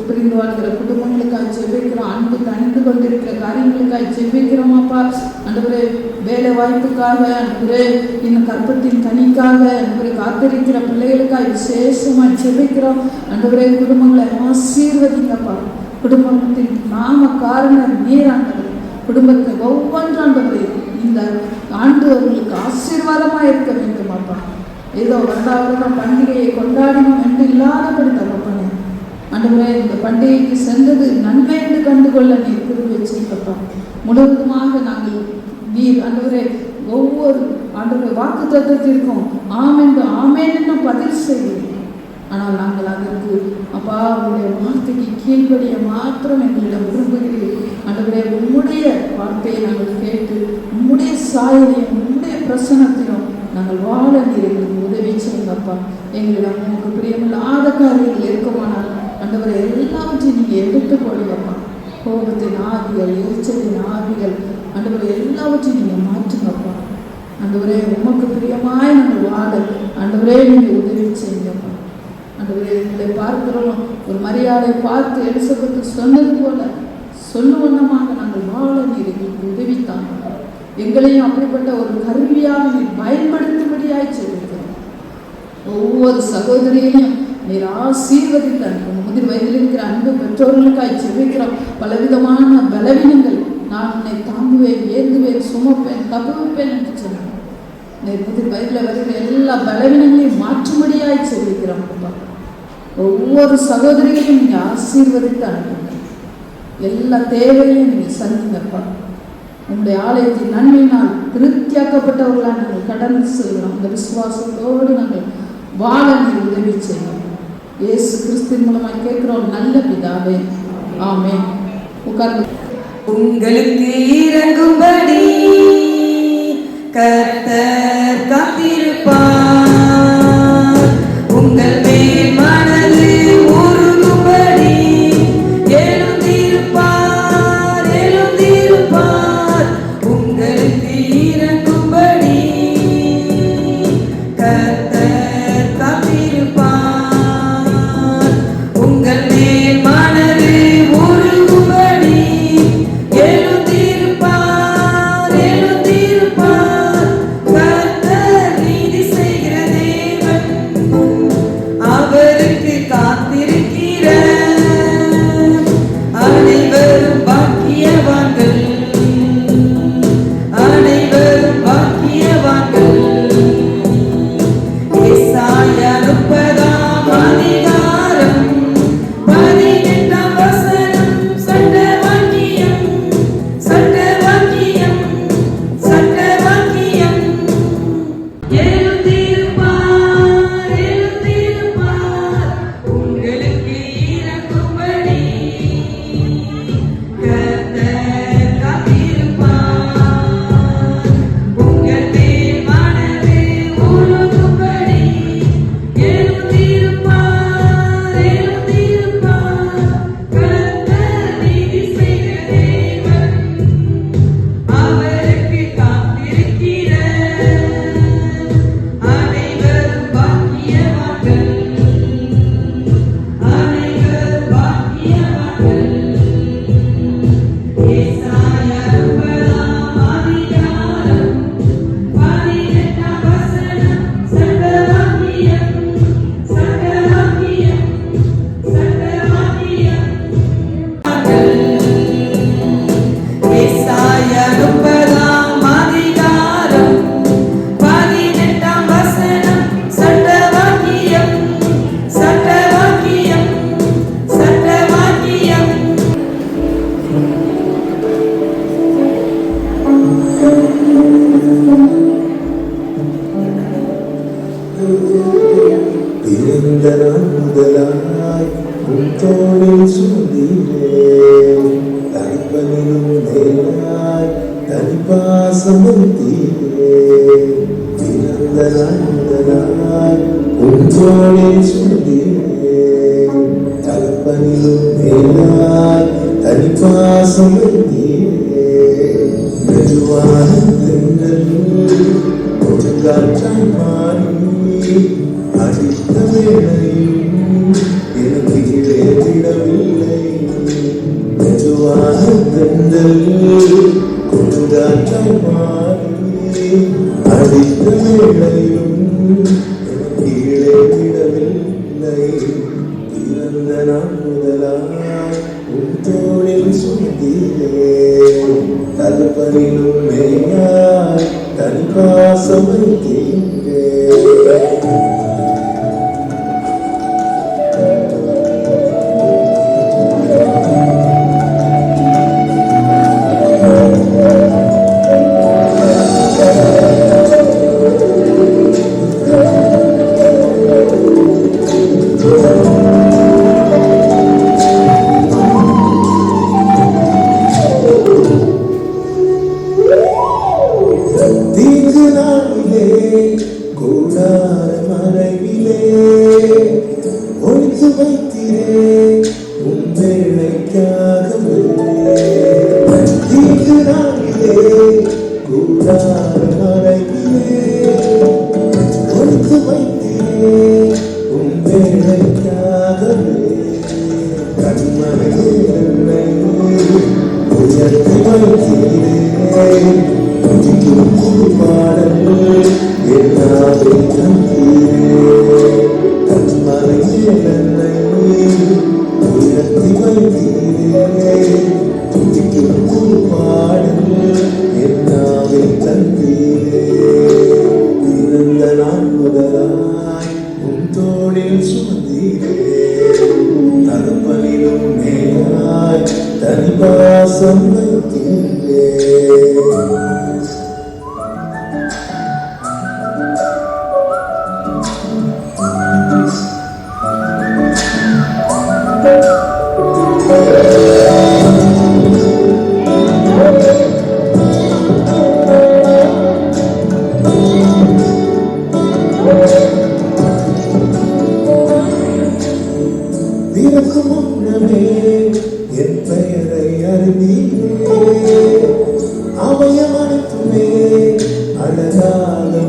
பிரிந்து வாழ்கிற குடும்பங்களுக்காக ஜெபிக்கிறோம், அன்பு தணிந்து கொண்டிருக்கிற காரியங்களுக்காக ஜெபிக்கிறோம் அப்பா. ஆண்டவரே, வேலை வாய்ப்புக்காக ஆண்டவரே, இன்னும் கற்பத்தின் கனிக்காக ஆண்டவரே காத்திருக்கிற பிள்ளைகளுக்காக விசேஷமாக ஜெபிக்கிறோம் ஆண்டவரே. குடும்பங்களை ஆசீர்வதிங்கப்பா. குடும்பத்தின் நாம காரணம் நீர் ஆண்டவரே. குடும்பத்தை ஒவ்வொன்றாண்டவரே இந்த ஆண்டு அவர்களுக்கு ஆசீர்வாதமாக இருக்க வேண்டும் அப்பா. ஏதோ வருடாவதும் பண்டிகையை கொண்டாடினோம் என்று இல்லாதபடி தகப்பனே ஆண்டவரே, இந்த பண்டிகைக்கு சென்றது நன்மை என்று கண்டுகொள்ள நீர் கிருபை செய்யப்பா. முழுவதுமாக நாங்கள் நீர் ஆண்டவரே ஒவ்வொரு ஆண்டவரே வாக்கு தத்துவத்திற்கும் ஆமேன் என்று பதில் செய்கிறோம். ஆனால் நாங்கள் அதற்கு அப்பா உங்களுடைய வார்த்தைக்கு கீழ்படிய மாத்திரம் எங்களிடம் விரும்புகிறீர்கள் ஆண்டவரே. உம்முடைய வார்த்தையை நாங்கள் கேட்டு உம்முடைய சாயலையும் உம்முடைய பிரசனத்தையும் நாங்கள் வாழ நீர் எங்களுக்கு உதவி செய்யுங்கப்பா. எங்களிடம் உங்களுக்கு பிரியமில்லாத காரியங்கள் இருக்குமானால் ஆண்டவரை எல்லாவற்றையும் நீங்கள் எடுத்து போடுங்கப்பா. கோபத்தின் ஆவிகள், எரிச்சலின் ஆவிகள் ஆண்டவரை எல்லாவற்றையும் நீங்கள் மாற்றுங்கப்பா. ஆண்டவரே, உமக்கு பிரியமாய் நாங்கள் வாழ ஆண்டவரே நீங்கள் உதவி செய்யுங்கப்பா. ஆண்டவரே, எங்களை பார்க்கிறோம் ஒரு மரியாதை பார்த்து எலிசபெத்து சொன்னது போல சொல்லுவண்ணமாக நாங்கள் வாழ நீர் எங்களுக்கு உதவித்தாங்க. எங்களையும் அப்படிப்பட்ட ஒரு கருவியாக நீர் பயன்படுத்தும்படியாய் செபிக்கிறோம். ஒவ்வொரு சகோதரியையும் நீர் ஆசீர்வதித்தார். முதிர் வயதில் இருக்கிற அன்பு பெற்றோர்களுக்காய் செபிக்கிறோம். பலவிதமான பலவீனங்கள், நான் உன்னை தாங்குவேன், ஏந்துவேன், சுமப்பேன், தப்புவிப்பேன் என்று சொன்னார். நீர் முதிர் வயதில் வருகிற எல்லா பலவீனங்களையும் மாற்றும்படியாய் செபிக்கிறோம். ஒவ்வொரு சகோதரிகளையும் நீங்க ஆசீர்வதித்து அனுப்புங்க. எல்லா தேவையும் நீங்க சந்திங்கப்பா. உங்களுடைய ஆலயத்தின் நன்மையினால் திருப்தியாக்கப்பட்டவர்களாக நாங்கள் கடந்து செல்கிறோம். அந்த விசுவாசத்தோடு நாங்கள் வாழ நீர் உதவி செய்யணும். இயேசு கிறிஸ்துவின் மூலமாக கேட்கிறோம் நல்ல பிதாவே, ஆமென். உட்கார்ந்து. உங்களுக்கு இறங்கும்படி கர்த்தர் காத்திருப்பார். உங்கள் மேல் மனது உருகும்படி எழுந்திருப்பார், எழுந்திருப்பார். உங்களுக்கு இறங்கும்படி கர்த்தர் காத்திருப்பார். உங்கள் மேல் மனது உருகும்படி எழுந்திருப்பார், எழுந்திருப்பார். கர்த்தர் நீதி செய்கிற தேவன், அவருக்கு காத்திருக்கிற அனைவரும் பாக்கியவான்கள், அனைவரும் பாக்கியவான்கள். ஏசாயா 30ஆம் அதிகாரம் 18ஆம் வசனம். சட்டவாக்கியம், சட்டவாக்கியம், சட்டவாக்கியம். எழுந்திருப்பார், எழுந்திருப்பார். உங்களுக்கு இறங்கும்படி கர்த்தர் காத்திருப்பார். உங்கள் மேல் மனது உருகும்படி எழுந்திருப்பார், எழுந்திருப்பார். கர்த்தர் நீதி செய்கிற தேவன், அவருக்கு காத்திருக்கிற அனைவரும் பாக்கியவான்கள், அனைவரும் பாக்கியவான்கள். ஏசாயா 30ஆம் அதிகாரம் 18ஆம் வசனம். சட்டவாக்கியம், சட்டவாக்கியம், சட்டவாக்கியம். ஏசாயா 30ஆம் அதிகாரம் 18ஆம் வசனம். சட்டவாக்கியம், சட்டவாக்கியம், சட்டவாக்கியம். பிறந்த நாள் முதலாய் உன் தோளில் சுமந்தீரே, தனிப்பனிலும் மேலாய் தனிப்பாசம் வைத்தீரே. பிறந்த நாள் முதலாய் உன் தோளில் சுமந்தீரே, தனிப்பனிலும் மேலாய் தனிப்பாசம் வைத்தீரே. மெதுவான தென்றல் கொடுங்காற்றாய் மாறி அடித்த வேளையும் எனக்கு கீழே விடவில்லை. மெதுவான தென்றல் கொடுங்காற்றாய் மாறி அடித்த வேளையும் எனக்கு கீழே விடவில்லை. பிறந்த நாள் முதலாய் உன் தோளில் சுமந்தீரே, தகப்பனிலும் மேலாய் தனிப்பாசம் வைத்தீரே. தீங்கு நாளிலே கூடார மறைவிலே ஒழித்து வைத்திரே உன் வேலைக்காகவே. தீங்கு நாளிலே கூடார மறைவிலே ஒழித்து வைத்திரே உன் வேலைக்காகவே. கண்மலையே என்னை உயர்த்தி வைத்தீரே,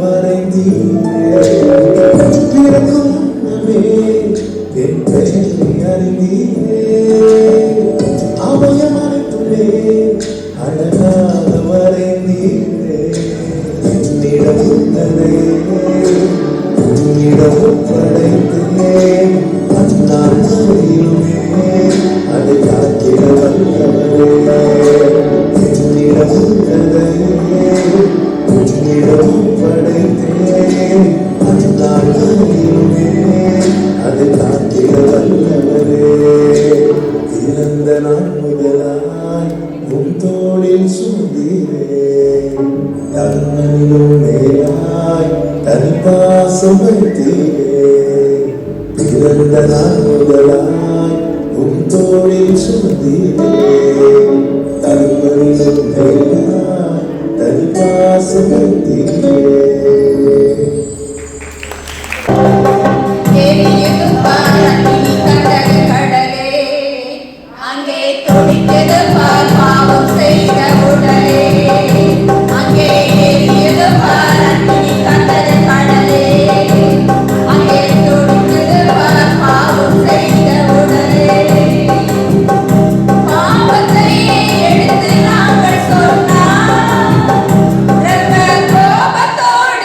வரைந்தீரே பிறக்கும் முன்னமே என் பெயரை அறிந்தீரே அவயமனைத்துள்ளே அழகாக வரைந்தீரே என்னிடம் உள்ளதையே உன்னிடம் படைத்தேன் அந்நாள் வரையிலுமே அதை காத்திட வல்லவரே என்னிடம் உள்ளதையே உன்னிடம் படைத்தேன் அந்நாள் வரையிலுமே அதை காத்திட வல்லவரே இறந்த நாள் முதலாய் உன் தோளில் சுமந்தீரே தன்னிலும் மேலாய் தன் பாசம் வைத்தீரே பிறந்த நாள் முதலாய் உன் தோளில் சுமந்தீரே தன்னிலும் மேலாய் தன் பாசம் வைத்தீரே எரியது பாரதி கடல் கடலே அங்கே துடித்தது பார் பாவம் செய்த உடலே அங்கே எரியது பாரதி கடல் கடலே அங்கே துடித்தது பார் பாவம் செய்த உடலே பாவத்தை எடுத்து நாங்கள் சொன்னால் ரத்த கோபத்தோடு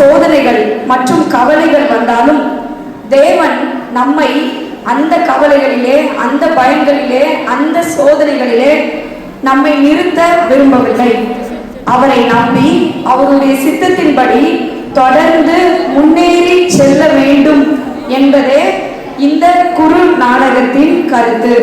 சோதனைகள் மற்றும் கவலைகள் வந்தாலும் தேவன் நம்மை அந்த கவலைகளிலே, அந்த பயங்களிலே, அந்த சோதனைகளிலே நம்மை நிறுத்த விரும்பவில்லை. அவரை நம்பி அவருடைய சித்தத்தின்படி தொடர்ந்து முன்னேறி செல்ல வேண்டும் என்பதே இந்த குறு நாடகத்தின் கருத்து.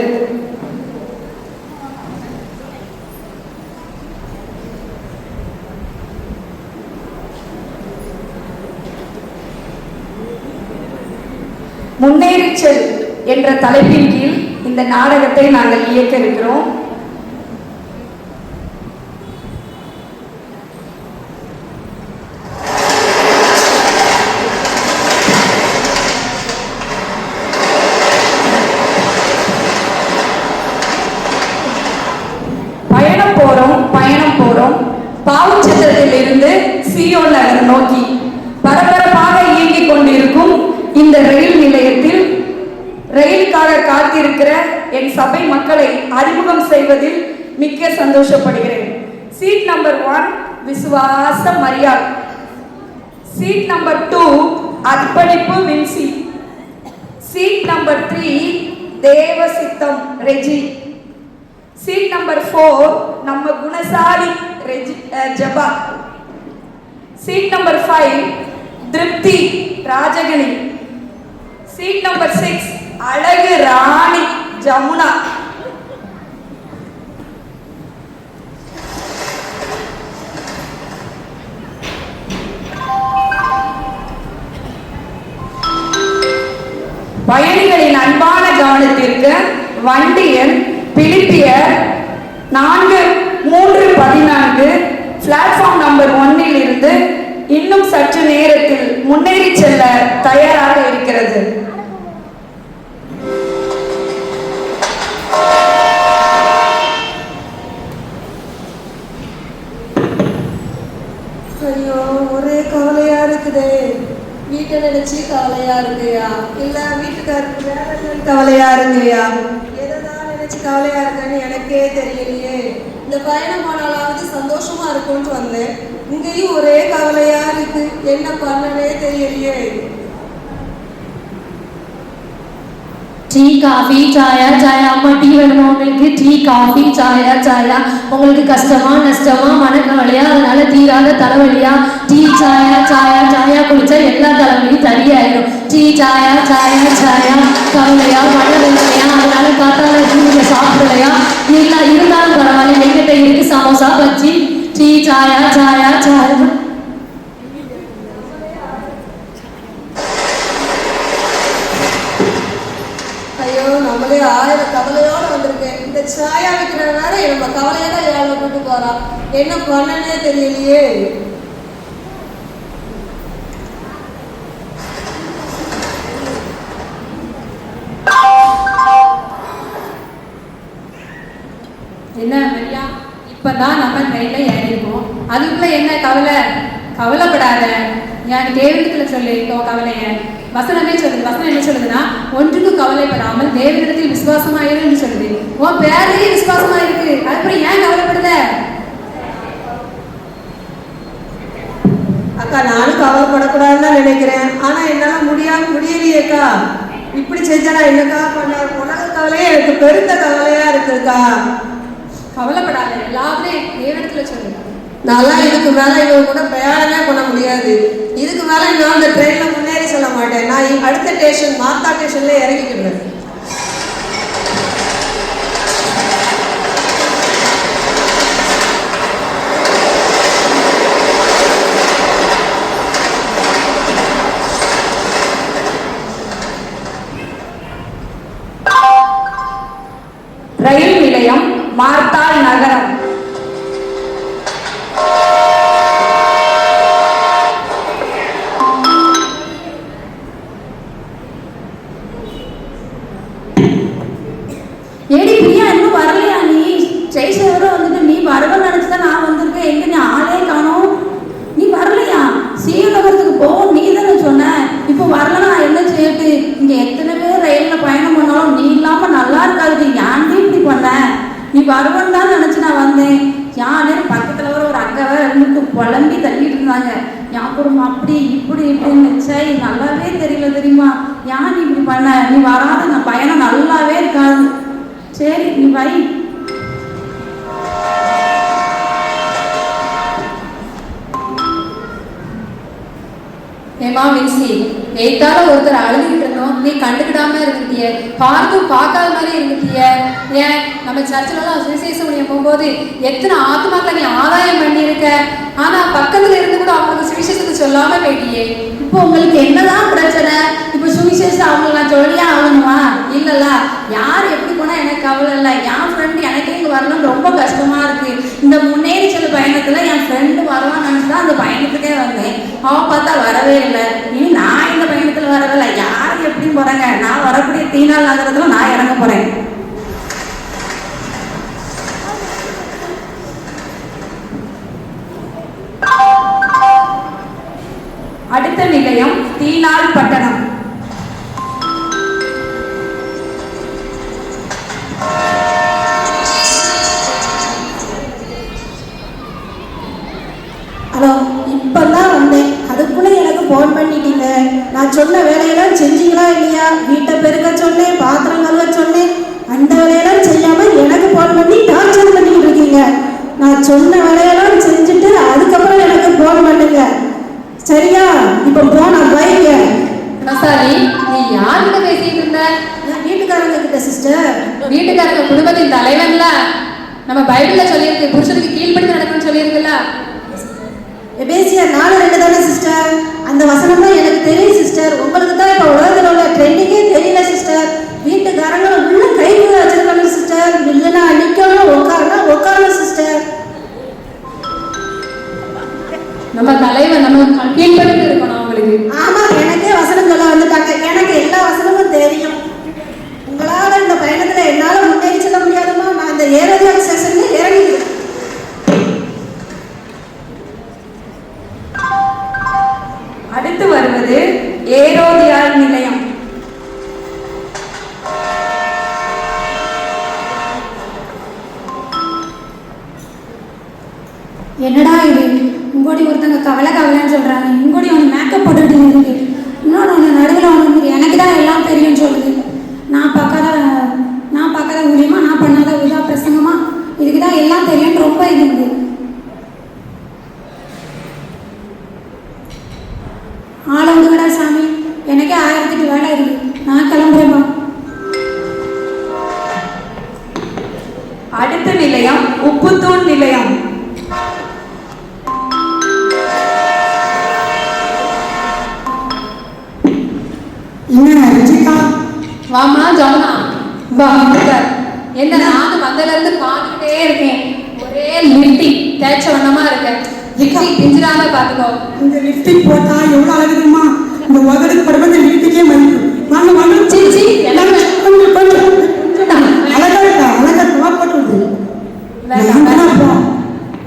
முன்னேறி செல் என்ற தலைப்பின் கீழ் இந்த நாடகத்தை நாங்கள் இயக்க இருக்கிறோம். பயணம் போறோம் பாவச்சத்திரத்தில் இருந்து சீயோன் நகர் நோக்கி பரபரப்பாக இயங்கிக் கொண்டிருக்கும் இந்த ரயில் நிலையத்தில் ரயிலுக்காக காத்திருக்கிற என் சபை மக்களை அறிமுகம் செய்வதில் மிக்க சந்தோஷப்படுகிறேன். சீட் நம்பர் 1 விசுவாச மரியாள், சீட் நம்பர் 2 அர்ப்பணிப்பு வின்சி, சீட் நம்பர் 3 தேவ சித்தம் ரெஜி, சீட் நம்பர் 4 நம்ம குணசாலி ஜபா, சீட் நம்பர் 5 திருப்தி ராஜகணி, சீட் நம்பர் 6 அழகு ராணி ஜமுனா, பயணிகளின் அன்பான கவனத்திற்கு வண்டி எண் பிலிப்பியர் 4-3-14 பிளாட்ஃபார்ம் நம்பர் 1 இருந்து இன்னும் சற்று நேரத்தில் முன்னேறி செல்ல தயாராக இருக்கிறது. ஐயோ, ஒரே கவலையா இருக்குதே. வீட்டை நினைச்சு கவலையா இருக்குயா, இல்ல வீட்டுக்காருக்கு வேலை கவலையா இருக்குயா, எதைதான் நினைச்சு கவலையா இருக்குன்னு எனக்கே தெரியலையே. இந்த பயணம் போனாலாவது சந்தோஷமா இருக்கும்னு வந்தேன், இங்கேயும் ஒரே கவலையா இருக்கு, என்ன பண்ணனே தெரியலையே. டீ காஃபி சாயா சாயா, அம்மா டீ வேணுமா உங்களுக்கு? டீ காஃபி சாயா சாயா. உங்களுக்கு கஷ்டமா நஷ்டமா மனக்கவலையா, அதனால தீராத தலைவலியா? டீ சாயா சாயா சாயா குடிச்சா எல்லா தலைவலியும் சரியாயிடும். டீ சாயா சாயா சாயா. கவலையா மனவேதனையா, அதனால காத்தால நீங்க சாப்பிடலையா? இல்லை இருந்தாலும் பரவாயில்ல, எங்கிட்ட இருக்கு சமோசா பஜ்ஜி. டீ சாயா சாயா சாயா. ஐயோ, நம்மளே 1000 கவலையோட வந்திருக்கேன். இந்த சாயா விற்கிற வேற நம்ம கவலையை தான் ஏழை கொண்டு போறான், என்ன பண்ணனே தெரியலையே. என்ன மரியா, இப்பதான் நம்ம ட்ரெயின்ல ஏறிருக்கோம், அதுக்குள்ள என்ன கவலை? கவலைப்படாத, என் தேவனிடத்துல சொல்லு இப்போ கவலைய. வசனமே சொல்லுது, வசனம் என்ன சொல்லுதுன்னா, ஒன்றுக்கும் கவலைப்படாமல் தேவனிடத்தில் விசுவாசமாயிருன்னு சொல்லுது. உன் பேரையே விசுவாசமா இருக்கு, அதுக்கப்புறம் ஏன் கவலைப்படுத? அக்கா, நானும் கவலைப்படக்கூடாதுன்னு நினைக்கிறேன், ஆனா என்னால முடியலையேக்கா. இப்படி செஞ்சா நான் என்னக்கா பண்ண? உலக கவலையே எனக்கு பெருத்த கவலையா இருக்குக்கா. கவலைப்படாத, எல்லாத்தையும் தேவனிடத்துல சொல்லு. நல்லா இதுக்கு மேல இவங்க கூட பிரயாணமே பண்ண முடியாது. இதுக்கு மேல நான் அந்த ட்ரெயின்ல முன்னேறி சொல்ல மாட்டேன். நான் அடுத்த ஸ்டேஷன் மார்த்தா ஸ்டேஷன்ல இறங்கிக்கிடுறேன். ரயில் நிலையம் மார்த்தாள் நகரம். ஏடி பிரியா, இன்னும் வரலையா நீ? ஸ்டேஷன் வந்துட்டு நீ வரவன்னு நினைச்சுதான் நான் வந்திருக்கேன். எங்க நீ ஆளே காணோம், நீ வரலையா? சீக்கிரம் நகரத்துக்கு போவோம் நீ தானே சொன்ன, இப்போ வரலன்னா என்ன செய்யட்டு? இங்க எத்தனை பேர் ரயில்ல பயணம் பண்ணாலும் நீ இல்லாம நல்லா இருக்காது. யானே இப்படி பண்ண? நீ வருவன்னு தான் நினைச்சு நான் வந்தேன். யானே பக்கத்துல ஒரு அக்கா இருந்துட்டு புலம்பி தள்ளிட்டு இருந்தாங்க. என் குடும்பம் அப்படி இப்படி இப்படின்னு சரி நல்லாவே தெரியல தெரியுமா, ஏன் நீ இப்படி பண்ண, நீ வராத நான் பயணம் நல்லாவே இருக்காது. சரி நீ வை. ஏமா மின்சி, எய்த்தால ஒருத்தர் அழுதுகிட்டு இருந்தோம், நீ கண்டுக்கிடாம இருந்துட்டிய, பார்த்தும் பார்க்காத மாதிரி இருந்துட்டிய. ஏன் நம்ம சர்ச்சிலலாம் சுவிசேஷ ஊழியம் போகும்போது எத்தனை ஆத்மாக்களை நீ ஆதாயம் பண்ணியிருக்க, ஆனா பக்கத்துல இருந்து கூட அவங்களுக்கு சுவிசேஷத்தை சொல்லாம போயிட்டியே. இப்போ உங்களுக்கு என்னதான் பிரச்சனை? இப்போ சுவிசேஷம் அவங்க நான் சொல்லியா ஆகணுமா? இல்லைல்ல, யார் எப்படி போனால் எனக்கு கவலை இல்லை. என் ஃப்ரெண்டு எனக்கே இங்கே வரணும்னு ரொம்ப கஷ்டமாக இருக்குது. இந்த முன்னேறி செல்ல பயணத்தில் என் ஃப்ரெண்டு வருவான்னு நினச்சி தான் அந்த பயணத்துக்கே வந்தேன். அவன் பார்த்தா வரவே இல்லை. இனி நான் இந்த பயணத்தில் வரவில்லை. யார் எப்படி போகிறாங்க, நான் வரக்கூடிய தீநாள் நகரத்தில் நான் இறங்க போகிறேன். அடுத்த நிலையம் தீநாள் பட்டணம். ஹலோ, இப்போதான் வந்தேன், அதுக்குள்ளே எனக்கு ஃபோன் பண்ணிட்டீங்க. நான் சொன்ன வேலையெல்லாம் செஞ்சீங்களா இல்லையா? வீட்டை பெருக்க சொன்னேன், பாத்திரம் கழுவ சொன்னேன், அந்த வேலையெல்லாம் செய்யாமல் எனக்கு ஃபோன் பண்ணி டார்ச்சர் பண்ணிக்கிட்டு இருக்கீங்க. நான் சொன்ன வேலையெல்லாம் செஞ்சுட்டு அதுக்கப்புறம் எனக்கு ஃபோன் பண்ணுங்க, சரியா? இப்போ போன பைக்க மசாலி, நீ யார்கிட்ட பேசிட்டு இருந்த? என் வீட்டுக்காரங்க கிட்ட சிஸ்டர். வீட்டுக்காரங்க குடும்பத்தின் தலைவன்ல, நம்ம பைபிள்ல சொல்லியிருக்கு, புருஷனுக்கு கீழ்ப்படிந்து நடக்கணும்னு சொல்லியிருக்குல்ல. எபேசியா 4:2 தானே சிஸ்டர்? அந்த வசனம் தான் எனக்கு தெரியும் சிஸ்டர். உங்களுக்கு தான் இப்போ உலகத்தில் உள்ள ட்ரெண்டிங்கே தெரியல சிஸ்டர். வீட்டுக்காரங்களை உள்ள கைக்குள்ள வச்சிருக்காங்க சிஸ்டர். இல்லைன்னா நிற்கணும், உட்காரணும் சிஸ்டர். நம்ம தலைவன் நம்ம கீழ்ப்படிந்து இருக்கணும் அவங்களுக்கு. ஆமா, எனக்கே வசனம் சொல்ல வந்துட்டாங்க. எனக்கு எல்லா வசனமும் தெரியும். உங்களால இந்த பயணத்துல என்னால முன்னேறி செல்ல முடியாதுமா. நான் இந்த ஏரோதியால் ஸ்டேஷன்ல இறங்கிடுவேன். அடுத்து வருவது ஏரோதியால் நிலையம். என்னடா இது, இங்கோடி ஒருத்தங்க கவலைன்னு சொல்கிறாங்க, இங்கோடி ஒன்று மேக்கப் போட்டுக்கிட்டு இருக்கு, இன்னொன்று ஒன்று நடுவில் ஒன்று எனக்கு தான் எல்லாம் தெரியும்னு சொல்லுது. நான் பார்க்காத ஊழியமா, நான் பண்ணாத உதா பிரசங்கமா, இதுக்கு தான் எல்லாம் தெரியும்னு ரொம்ப இது இருக்குது. ஆளை விடுங்கடா சாமி, எனக்கே 1008 வேலை இருக்குது, நான் கிளம்புறேன்பா. அடுத்த நிலையம் உப்புத்தூள் நிலையம். வாமா ஜமுனா, வா. என்ன, நானும் வந்ததுல இருந்து பார்த்துக்கிட்டே இருக்கேன், ஒரே லிப்டிக் தேய்ச்ச வண்ணமா இருக்க. லிப்டிக் பிஞ்சிராம பாத்துக்கோ. இந்த லிப்டிக் போட்டா எவ்வளவு அழகுதுமா, இந்த உதடுக்கு படுவது இந்த லிப்டிக்கே மதிக்கும். வாங்க வாங்க, சிச்சி அழகா இருக்கா, அழகா இருக்கா, போட்டு விடு.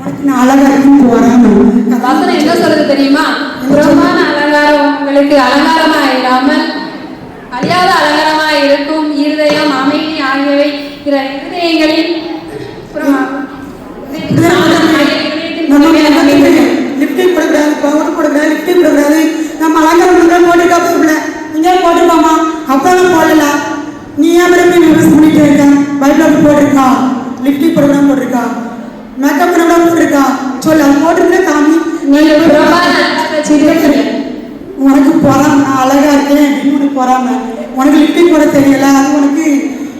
உனக்கு நான் அழகா இருக்குன்னு போறாங்க. வசனம் என்ன சொல்றது தெரியுமா? புறமான அலங்காரம் உங்களுக்கு அலங்காரமா இல்லாமல் அழியாத அலங்காரமா இருக்கும் இருதயம், அமைதி ஆகியவை இருதயங்களில் லிப்டிக் போடக்கூடாது, பவுடர் போடக்கூடாது, லிப்டிக் போடக்கூடாது. நம்ம அலங்காரம் பண்ணுறோம், போட்டுக்கா போகல. நீங்க போட்டுப்பாமா, அப்பெல்லாம் போடல. நீ ஏன் எப்படி விமர்சனம் பண்ணிட்டு இருக்க? பைபிள் போட்டிருக்கா, லிப்டிக் போடக்கூடாது போட்டிருக்கா, மேக்கப் பண்ணக்கூடாது போட்டிருக்கா, சொல்லு. அது போட்டுருக்க காமி. உனக்கு போறாம நான் அழகா இருக்கேன் அப்படின்னு உனக்கு போறாம, உனக்கு லிப்டிக் போட தெரியல, அது உனக்கு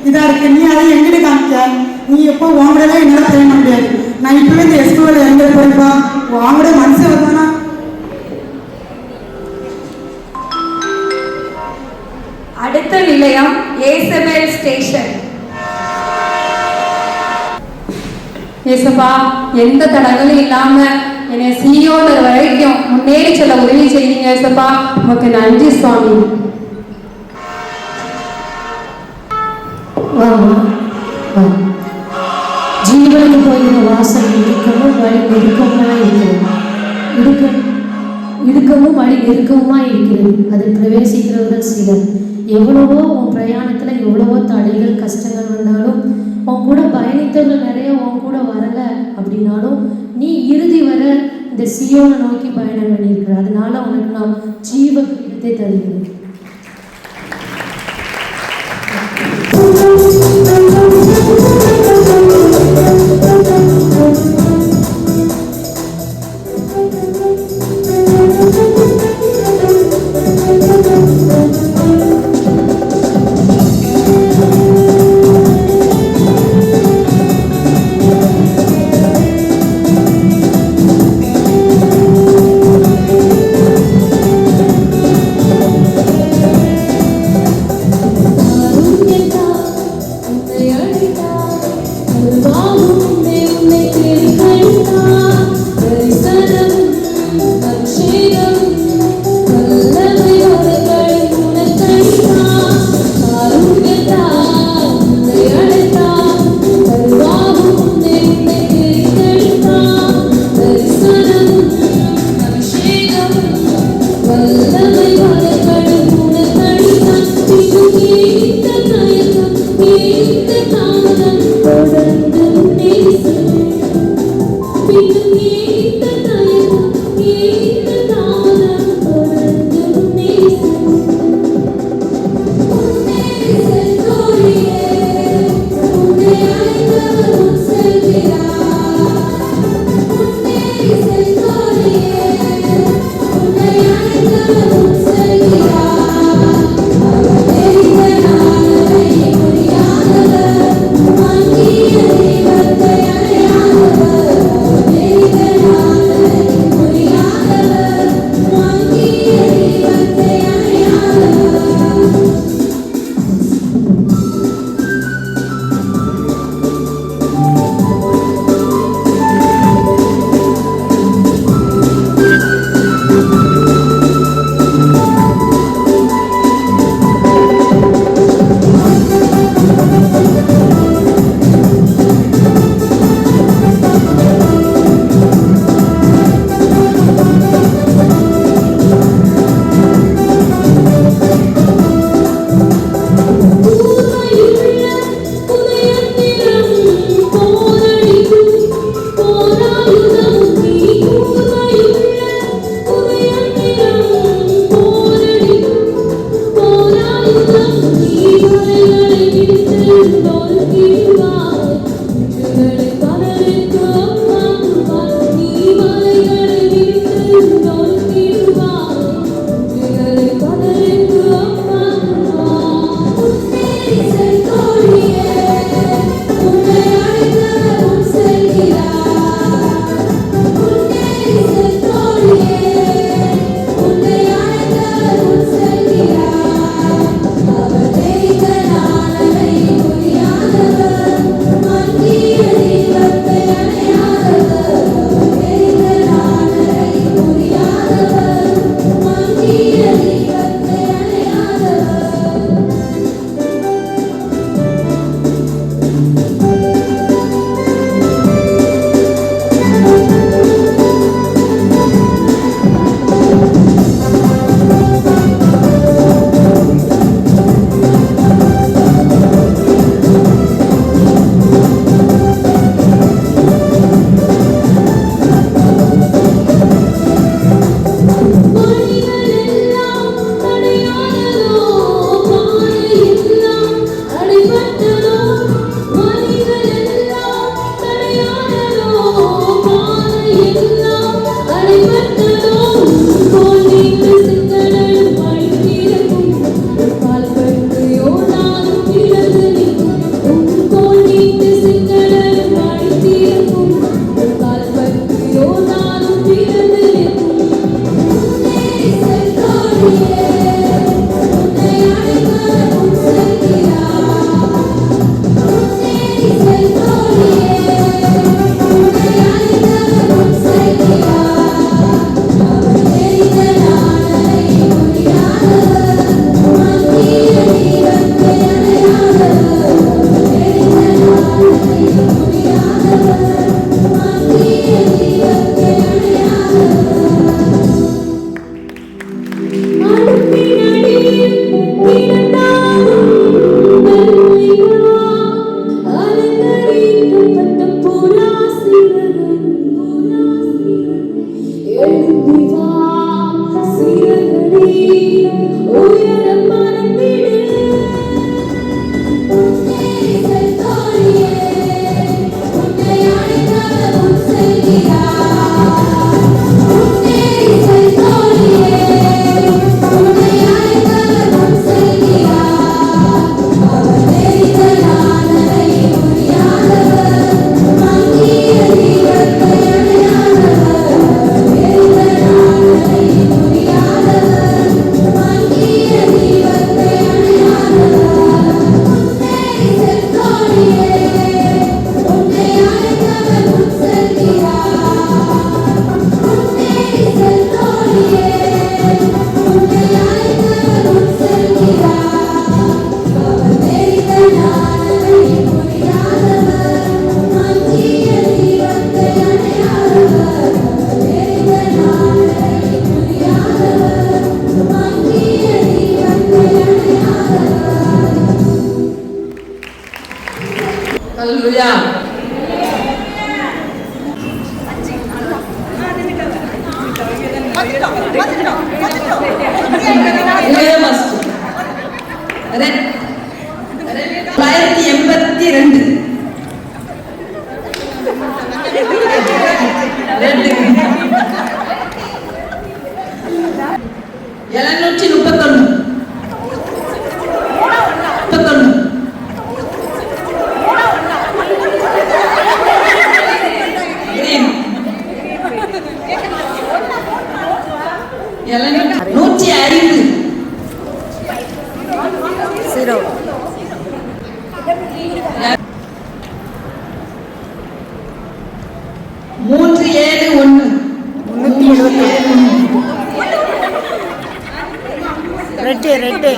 இதா இருக்கு. நீ அதை எங்கிட்ட காமிக்க? நீ எப்போ வாங்கடவே என்னால செய்ய முடியாது. நான் இப்பவே இந்த எஸ்கோல இறங்க போயிருப்பா, வாங்கட மனுஷன் வருவானா? அடுத்த நிலையம் ஏசபேல் ஸ்டேஷன். ஏசப்பா, எந்த தடங்களும் இல்லாம என்னை சீயோடு வரைக்கும் முன்னேறி செல்ல உதவி செய்தீங்க ஏசப்பா, உமக்கு நன்றி சுவாமி. ஜீவனுக்கு போகிற வாசல் இடுக்கவும் வழி நெருக்கமாக இடுக்கவும் வழி நெருக்கமா இருக்கிறது. அதில் பிரவேசிக்கிறவர்கள் சிலர். எவ்வளவோ உன் பிரயாணத்துல எவ்வளவோ தடைகள் கஷ்டங்கள் வந்தாலும், உன் கூட பயணித்தவர்கள் நிறைய உன் கூட வரல அப்படின்னாலும், நீ இறுதி வர இந்த சியோனை நோக்கி பயணம் பண்ணியிருக்கிறாய். ஜீவ கிரீடத்தை தருகிறது. உயரம் மறந்திடு முன்னேறி செல் தோழியே உன்னை அழைத்தவர் முன் செல்கிறார் முன்னேறி செல் தோழியே உன்னை அழைத்தவர் முன் செல்கிறார் அவர் தெரிந்தலானதை முடியாதவர் மங்கிய தீபத்தை அணையாதவர் தெரிந்தலானதை முடியாதவர் மங்கிய தீபத்தை அணையாதவர் முன்னேறி செல் தோழியே உன்னை அழைத்தவர் முன் செல்கிறார் முன்னேறி செல் தோழியே உன்னை அழைத்தவர் முன் செல்கிறார் அவர் தெரிந்தலானதை முடியாதவர் மங்கிய தீபத்தை அணையாதவர் தெரிந்தலானதை முடியாதவர் மங்கிய தீபத்தை அணையாதவர். ஹல்லேலூயா. இளைய மாஸ்டர். 1982 731 Green. 105 0 371 ரெட்டு